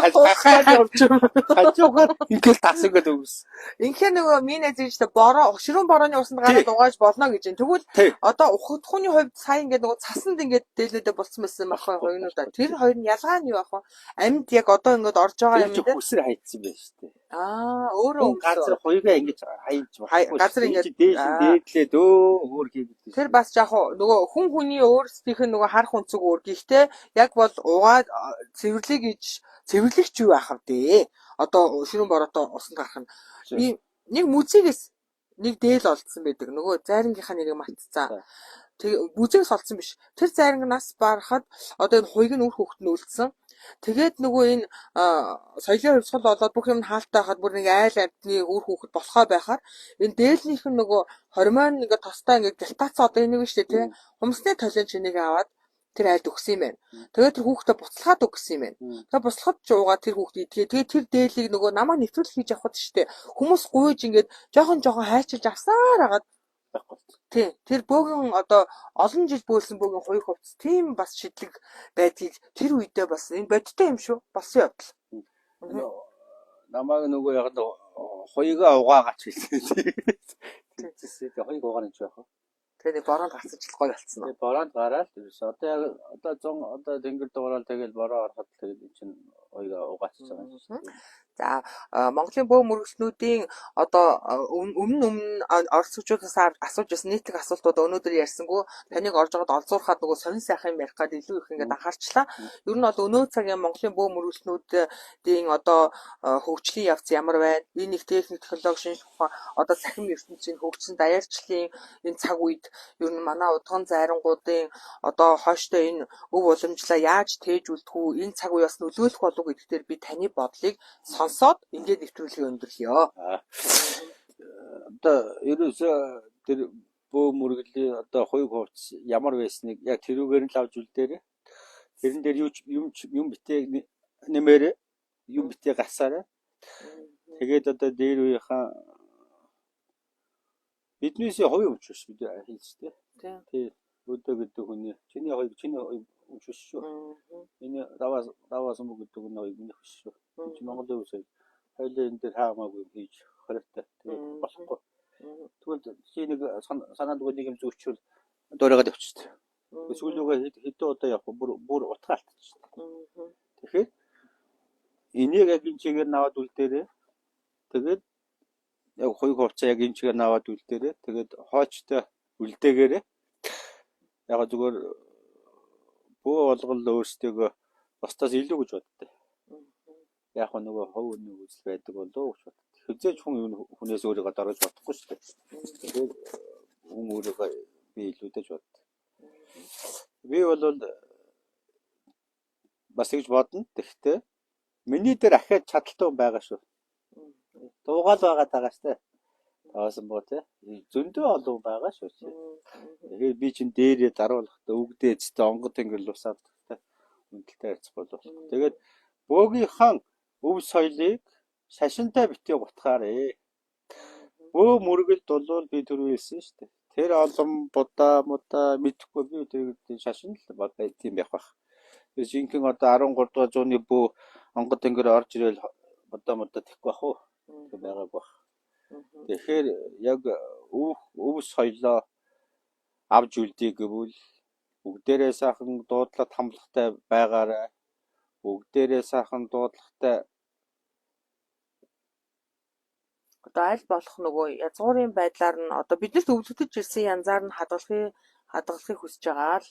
хажуугаар ингээл тас ингээд өгс. Инхээр нөгөө миний зэжтэй ширүүн борооны усанд гараад угааж болно гэж юм. Тэгвэл одоо ухадхууны хувьд сая ингээд нөгөө цасанд ингээд дээлүүдээ болцсон байсан байхгүй хоёрнуудаа. Тэр хоёр нь ялгаа нь юу ах вэ? Амьд яг одоо ингээд орж байгаа юм дээ. Хүсэр хайцсан байх штэ. Өөрөө газар хоёроо ингэж хайж байгаа. Газар ингээд дээдлээд өөр хийгээд. Тэр бас яг нөгөө хүн хүний өөрсдийнх нь нөгөө харах үнцэг өөр. Гэхдээ яг бол угаад цэвэрлэгч юу ах вэ? Одоо ширүүн бороотой усанд гарах нь нэг мүзигээс нэг дээл олдсон байдаг. Нөгөө зайрангийнхаа нэрийг мартцсан. Тэгээ мүзигээс олдсон биш. Тэр зайранг нас барахад одоо энэ хуйг нь үр хөвгт нь үлдсэн. Тэгээд нөгөө энэ соёлын хувьсгал болоод бүх юм хаалттай хаад бүр нэг айл амьтны үр хөвгт болохоо байхаар энэ дээлнийх нь нөгөө хормон ингээд тостой ингээд галтац одоо энийг нь штэ тий. Хумсны толын чинийг аваад тэр айлд өгсөн юм байна. Тэгээд тэр хүүхдээ буцалгаад өгсөн юм байна. Тэгээд буцалгад ч уугаа тэр хүүхдээ идгээ. Тэгээд тэр дээлийг нөгөө намайг нэвтрүүлэх хийж явахд штэ. Хүмүүс гуйж ингээд жоохон хайчилж авсаар хагаад байхгүй. Тий. Тэр бөөгийн одоо олон жил бөөлсөн бөөгийн хуй хувцс тийм бас шидлэг байдгийг тэр үедээ бас энэ бодтой юм шүү. Болсон явдал. Намайг нөгөө яг хуйгаа угаагач хэлсэн. Тэгээд хуйг угаана ч яах вэ? Тэгээд бороонд гарцаж гоё болцсон уу? Бороонд гараад одоо яг одоо 100 одоо тэнгэр дуурал тэгэл бороо ороход тэгэл энэ чинь уйгаа угаачж байгаа юм шиг. За Монголын бөө мөргөлтнүүдийн одоо өмнө орцогчдоос асууж байсан нийтлэг асуултууд өнөөдөр ярьсангүй таныг орж байгаад олзуурахад нөгөө сонин сайхан юм ярих гээд илүү их ингээд анхаарчлаа. Ер нь бол өнөө цагийн Монголын бөө мөргөлтнүүдийн одоо хөгжлийн явц ямар байна? Энэ их техник технологи шинж ухаан одоо цахим ертөнцийн хөгжсөн даяарчлалын энэ цаг үед ер нь манай удган зайрангуудын одоо хойштой энэ өв уламжлаа яаж тээж үлдэх үү? Энэ цаг үеэс нөлөөлөх болов уу гэдэгтэр би таны бодлыг сонсоод ингээд нэвтрүүлгийг өндөрлөё. Одоо ерөөсөө тэр бөө мөргөлийн одоо хуйг хувцс ямар байсныг яг тэрүүгээр нь л авч үлдээрээ. Тэрэн дээр юм битээ нэмээрээ юм битээ гасаараа. Тэгээд одоо дээр үеийнхаа биднээс хувь өмчөш бид хэлжтэй. Тийм. Өдөө гэдэг хүний чиний өмчөш шүү. Энэ даваас мөг гэдэг нь миний хөш шүү. Чи Монголын үсээ хоёлаа энэ дээр хаамаагүй хийж хоригтой. Тэгээд болохгүй. Тэгвэл чи нэг санаанд нэг юм зүгчүүл дуурайгаад явчихсан. Сүүлүүгээ хэдэн удаа явах бүр утга алдчихсан. Тэгэхээр энийг яг энэ чигээр наваад үлдээрээ. Тэгээд яг хуйг хувцас яг энэ чигээр наваад үлдээрээ. Тэгээд хоочтой үлдээгээрээ. Яг зүгээр бөө болгол өөрсдөө бусдаас илүү гэж боддог. Яг нөгөө хов нэг үзэл байдаг болоо гэж боддог. Хизээж хүнээс өөрийгөө даруулж бодохгүй шүү дээ. Тэгэхээр хүн өөрийгөө би илүүдэж бод. Би бол бас ингэж бодно. Тэгэхдээ миний дээр ахиад чадaltaй хүн байгаа шүү. Дуугаал байгаа шүү дээ. Таасан боо те. Зөндөө олон байгаа шүү. Тэгэхээр би чинь дээрээ даруулахдаа өгдөө эцтэй онгод тэнгэрл усаад те. Үнэлтэй харьц болох. Тэгээд бөөгийнхэн өв соёлыг шашинтай битгий гутгаарэ. Бөө мөргөлд бол би түрүү хэлсэн шүү дээ. Тэр олон будаа мэдхгүй би тэр шашин л бодсон тийм байх бах. Тэр жинхэнэ одоо 13 дугаар зууны бөө онгод тэнгэр орж ирэл будаа тэхгүй бах уу? Тэг байгааг бах. Тэгэхээр яг өв соёлоо авж үлдээ гэвэл бүгдээрээ сайхан дуудлага хамлагтай байгаарай. Бүгдээрээ сайхан дуудлагатай Одоо аль болох нөгөө язгуурын байдлаар нь одоо биднэрт өвлөгдөж ирсэн янзаар нь хадгалахыг хүсэж байгаа л.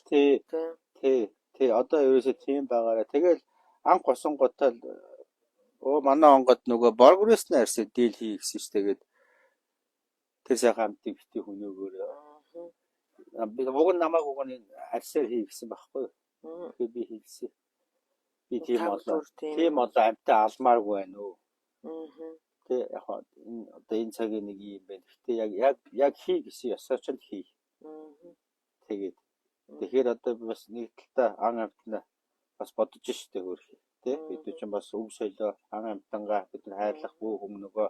Тий. Одоо ерөөсөө тийм байгаарай. Тэгэл анх госон готол манай онгод нөгөө боргоресны арьсаа дийл хий гэсэн ш. Тэгээд тэр сайхан амтыг бити хөнөөгөөр би уг нь намайг уг нь арьсаар хий гэсэн байхгүй. Тэгээд би хийсэн. Би тийм одоо амтаа алмааргүй байна уу. Тэ яг одоо энэ цагийн нэг юм байна. Гэтэ яг хий гэсэн ёсоор ч хий. Тэгээд тэгэхээр одоо бас нэг талаа ан амтнаа бас бодож штэ хөрхий. Тэ бид чинь бас өв соёлоо ан амтангаа бид хайрлах бүх өмнөгөө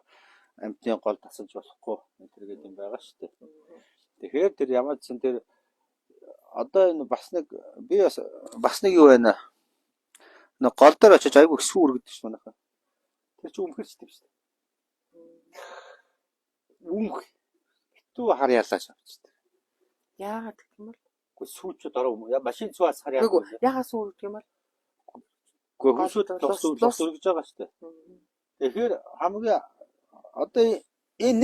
амтны гол тасалж болохгүй тэргээд юм байгаа штэ. Тэгэхээр тэр ямар ч сан тэр одоо энэ бас нэг би бас нэг юу байна. Нэг гол дээр очиж айгүй сүү өргөдөг ш манайхаа. Тэр чи өмхөр ч тийм штэ. Өмх түү хар ялааш авчдаг. Яагаад гэх юм бол? Гэхдээ сүүч дараа машин цугаас хар яагаад. Яагаад сүү өргөдөг юм бол? Гэхдээ лос өргөж байгаа штэ. Тэгэхээр хамгийн одоо энэ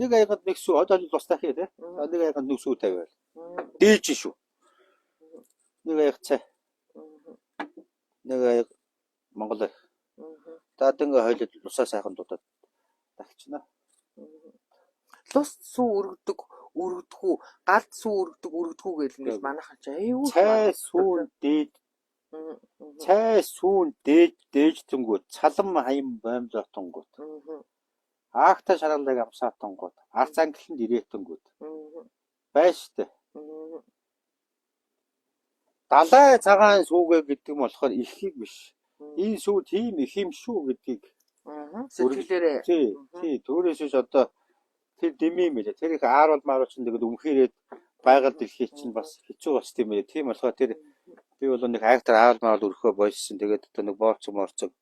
нэг аяганд нэг сүү одоо лос тахээ те. Нэг аяганд нэг сүү тавиал. Дээж шүү. Нэг аяг цай. Нэг аяг Монгол. Таад ингээ хойлол лусаа сайхан дуудаад тагчна. Лус сүү өргөдөхүү, галд сүү өргөдөхүү гэл ингээл манайхан ч аюу. Цай сүүн дээж тэнгүүд цалам хаян боомлоотонгууд. Аахта шаргалыг амсаатонгууд. Арц ангиланд ирээтэнгүүд. Байштай. Далай цагаан сүүгээ гэдэг нь болохоор ихийг биш. Энэ сүү тийм их юм шүү гэдгийг сэтгэлээрээ тий төрөөсөж одоо тэр дэмий мэлээ тэр их ааруул мааруулч тэгээд өмхөрөөд байгаль дэлхий чинь бас хэцүү бас тийм ээ тийм болохоор тэр би бол нэг хайгтар ааруул мааруул өрхөө бойсон тэгээд одоо нэг боорцог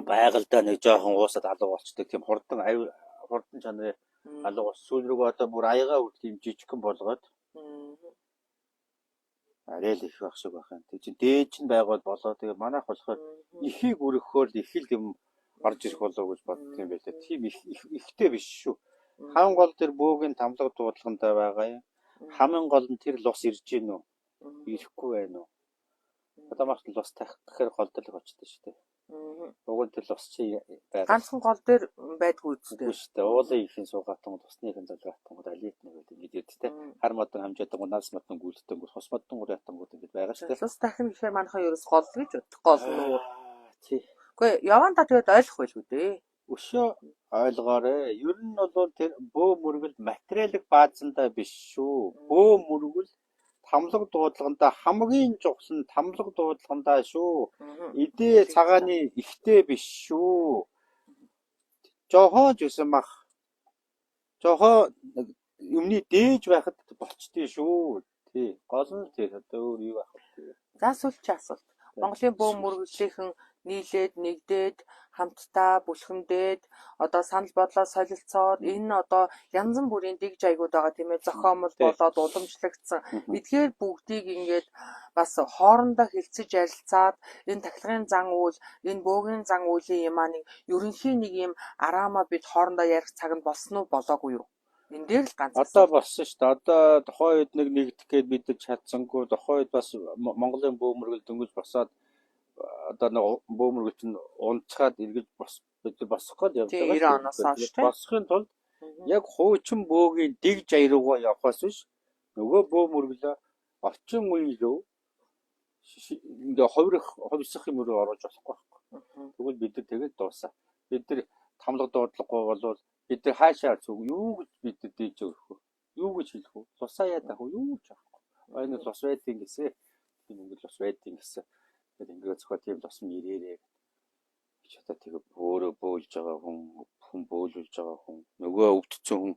байгальдаа нэг жоохон уусаад алга болчдөг тийм хурдан чанарын алга болч сүүл рүү одоо бүр аяга үл тийм жижигхэн болгоод арай л их байх шиг байх юм. Тэг чи дээж нь байгууд болоо. Тэгээ манайх болохоор ихийг өргөхөөр л их л юм орж ирэх болов гэж бодсон юм байлаа. Тийм ихтэй биш шүү. Хамгийн гол тэр бөөгийн тамлаг дуудлагантай байгаа юм. Хамгийн гол нь тэр лус ирж гин үү? Ирэхгүй байна уу? Одоо маш лус тахихаар голдлох очтой шүү дээ. Уг нь тэр лус чи байгаа. Ганцхан гол дээр байдгүй үстэй. Шүү дээ. Уулын ихэн суугаатан тусныхын залгаатан алит нэг гэдэг ингээд те. Хар модон хамжаадаг нас модон гүйлдэг хос модон гуратан гэдэг байгаа шүү дээ. Лус тахих гэхээр манайхаа ерөөс гол гэж бодох гол нь. Тий. Гэхдээ явандаа тэгээд ойлгох байлгүй дээ. Өшөө ойлгоорой. Ер нь бол тэр бөө мөргөл материалын баазандаа биш шүү. Бөө мөргөл тамлаг дуудлагандаа хамгийн чухал нь тамлаг дуудлагандаа шүү. Идэ цагааны ихтэй биш шүү. Жохоо жисэн мах. Жохоо юмны дээж байхад болчтой шүү. Тий. Гол нь тэр одоо өөр юу байх вэ? За сүүлч асуулт. Монголын бөө мөргөлийн нийлээд нэгдээд хамтдаа бүлхэмдээд одоо санал бодлоо солилцоод энэ одоо янз бүрийн дэг жайгууд байгаа тийм ээ зохиомл болоод уламжлагдсан. Эдгээр бүгдийг ингээд бас хоорондоо хэлцэж ярилцаад энэ тахилгын зан үйл, энэ бөөгийн зан үйлийн юм аа нэг ерөнхий нэг юм араамаа бид хоорондоо ярих цаг нь болсон уу болоогүй юу? Энэ дээр л ганц одоо болсон шүү дээ. Одоо тухайн үед нэгдэх гээд бид чадсангүй тухайн үед бас Монголын бөө мөргөл дөнгөж босоод одоо нэг бөөмөргөл чинь унцгаад эргэж бид босох гээд явж Тийм 90 оноос хойш тийм. Босхын тулд яг хуучин бөөгийн дэг жай руугаа явахаас биш нөгөө бөөмөргөлөө орчин үеийн рүү ингээ ховсох юм руу оруулж болохгүй байхгүй. Тэгвэл бид нар тэгээд дуусаа. Бид нар тамлаг дуудлагагүй болвол бид нар хаашаа зүг юу гэж бид нар дийж өгөх вэ? Юу гэж хэлэх вэ? Тусаа яадах вэ? Юу гэж авах вэ? Энэ лос вайтинг гэсэн. Энэ ингээд лос вайтинг гэсэн. Тэгээд ингээд зөвхөн тийм лосм ирээрээ. Чи одоо тэгээ өөрөө бөөлж байгаа хүн бөөлүүлж байгаа хүн нөгөө өвдцэн хүн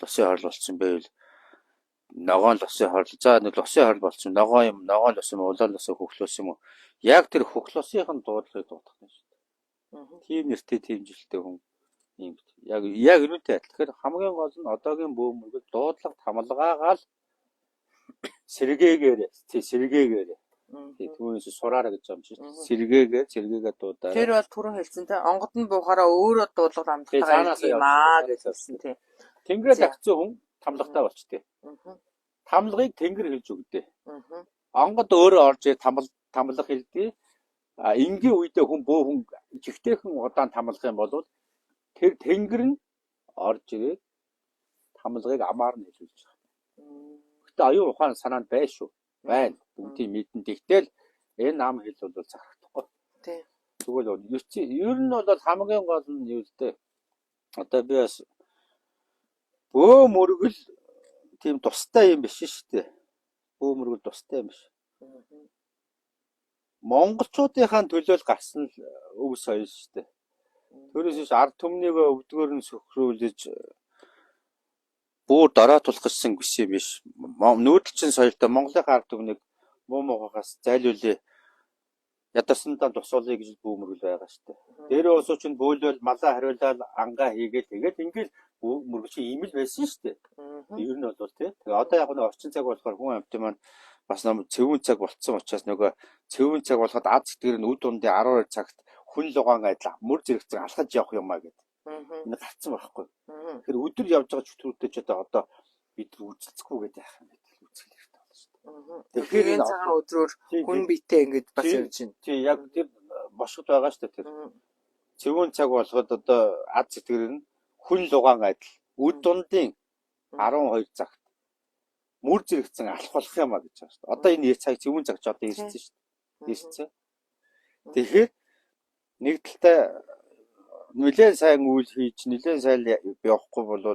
лосын хорл болсон байвал ногоон лосын хорл за нэг лосын хорл болсон ногоон лос юм улаан лосын хөхлөөс юм уу яг тэр хөхлөөсийн дуудлагыг дуудах юм шүү дээ. Тийм нэртэй тийм жилтэй хүн юм яг юутай адил. Тэгэхээр хамгийн гол нь одоогийн бөөмөргөл дуудлага тамлагаагаал сэргээгээр түүнээс сураараа гэж юм чинь сэргээгээ дуудаа. Тэр бол түрүүн хэлсэн те онгод нь буухаараа өөрөө дуудлага амталтайгаа юм аа гэж хэлсэн те. Тэнгэрээ тавьсан хүн тамлагтай болчтой. Тамлагыг тэнгэр хэлж өгдөө. Онгод өөрөө орж тамлах хэлдэг. Энгийн үедээ хүн бөө хүн жигтэйхэн удаан тамлах юм бол тэр тэнгэр нь орж ирээд тамлагыг амаар нь хэлүүлж байгаа. Гэтэ аюун ухаан санаанд байшгүй. Байна. Бүгдийн мэдэн тэгтэл энэ нам хэл бол зарагдахгүй. Тийм. Тэгвэл ер нь бол хамгийн гол нь юу гэдэг. Одоо би бас бөөмөргөл тийм тустай юм биш шүү дээ. Бөөмөргөл тустай юм биш. Монголчуудынхаа төлөөл гарсан өв соёл шүү дээ. Төрөөс ард түмнийг өвдгөр нь сөхрүүлж бүр дороотуулах гэсэн биш юм биш. Нүүдэлчин соёлтой Монголын ард түмнийг муу могоогоос зайлуулъя. Ядарсандаа тусуулъя гэж бөөмөргөл байгаа шүү дээ. Дээрээ уусууч нь бөөлөл малаа хариулаад ангаа хийгээл тэгээд ингээл бөөмөргөл чи ийм л байсан шүү дээ. Ер нь бол тий. Тэгээ одоо яг нэг орчин цаг болохоор хүн амьтан маань бас нам цэвүүн цаг болцсон учраас нөгөө цэвүүн цаг болоход аз сэтгэр нь үд дундын 12 цагт хүн лугаан адил мөр зэрэгцэн алхаж явах юм аа гэдэг. Энэ гарцсан байхгүй. Тэгэхээр өдөр явж байгаа чөтгөртэй ч одоо бид үзэлцэхгүй гэдэг яах юм бэ? Үзэл хэрэгтэй байна шүү дээ. Тэгэхээр энэ цагаан өдрөөр хүн биетэй ингэж бас явж байна. Тий яг тэр бошгод байгаа шүү дээ тэр. Цэвүүн цаг болоход одоо аз сэтгэр нь хүн лугаан адил үд дундын 12 цагт мөр зэрэгцэн алах болох юм а гэж байгаа шүү дээ. Одоо энэ цаг цэвүүн цаг ч одоо ирсэн шүү дээ. Ирсэн. Тэгэхээр нэг талтай нэлээд сайн үйл хийж нэлээд сайн явахгүй бол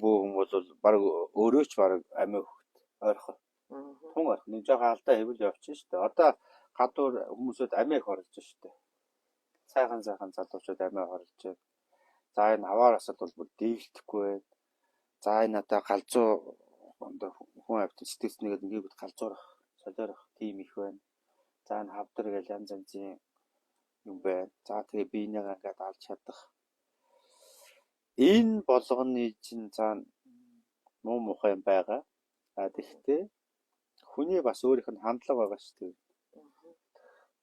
бөө хүн бол баг өөрөө ч баг амиа ойрхон. Тун ойрхон. Нэг жоохон алдаа хэвэл явчихна шүү дээ. Одоо гадуур хүмүүсүүд амиа их оруулж шүү дээ. Сайхан залуучууд амиа оруулж байна. За энэ аваараас бол бүр дийлдэхгүй байна. За энэ одоо галзуу хүн амьтан сэтгэлснийгээд ингээд галзуурах, солиорох тийм их байна. За энэ хавдар гэж янз янзын юм байна. За тэгээ биенийгээ ингээд алж чадах. Энэ болгоны чинь цаана муу мухай юм байгаа. Тэгэхдээ хүний бас өөрийнх нь хандлага байгаа шүү дээ.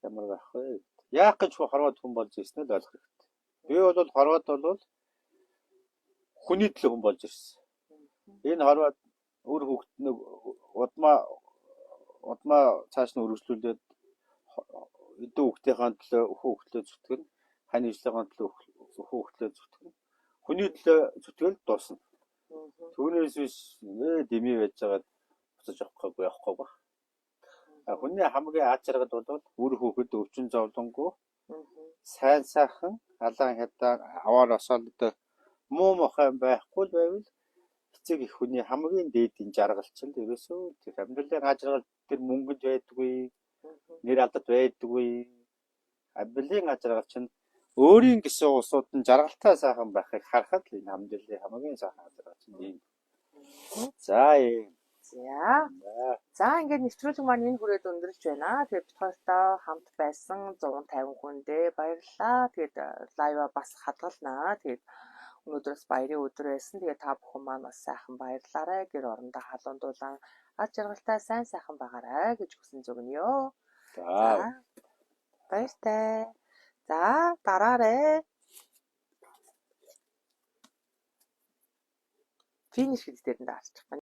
Ямар байх вэ? Яах гэж хорвоод хүн болж ирсэн л ойлгох хэрэгтэй. Би бол хорвоод бол хүний төлөө хүн болж ирсэн. Энэ хорвоод өөр хүүхд нэг удмаа цааш нь өргөжлүүлээд эдэн хүүхдийнхаа төлөө хүүхдлөө зүтгэн, хань ижлэгийн төлөө хүүхдлөө зүтгэн. Хүний төлөө зүтгэл дуусна. Түүнээс биш дэмий байж байгаад буцаж явахгүй ба. Хүний хамгийн аз жаргал бол үр хүүхэд өвчин зовлонгүй сайн сайхан алаан хятад аваар осолд муу мохой байхгүй байвал эцэг их хүний хамгийн дээдийн жаргал чинь ерөөсөө тэр амьдралын аз жаргал тэр мөнгөд байдаггүй нэр алдад байдаггүй амьдралын аз жаргал чинь өөрийн гэсэн усууд нь жаргалтай сайхан байхыг харахад л энэ амьдралын хамгийн сайхан аз жаргал чинь юм. За ингээд нэвтрүүлэг маань энэ хүрээд өндөрлж байна. Тэгээд бид хоёртой хамт байсан 150 хүндээ баярлалаа. Тэгээд лайва бас хадгалнаа. Тэгээд өнөөдрөөс баярын өдөр байсан. Тэгээд та бүхэн маань бас сайхан баярлаарай. Гэр орондоо халуун аз жаргалтай сайн сайхан байгаарай гэж хүсэн зөвгөнё. За баяртай. За дараарай. Финиш хийх дээр нь даарч байна.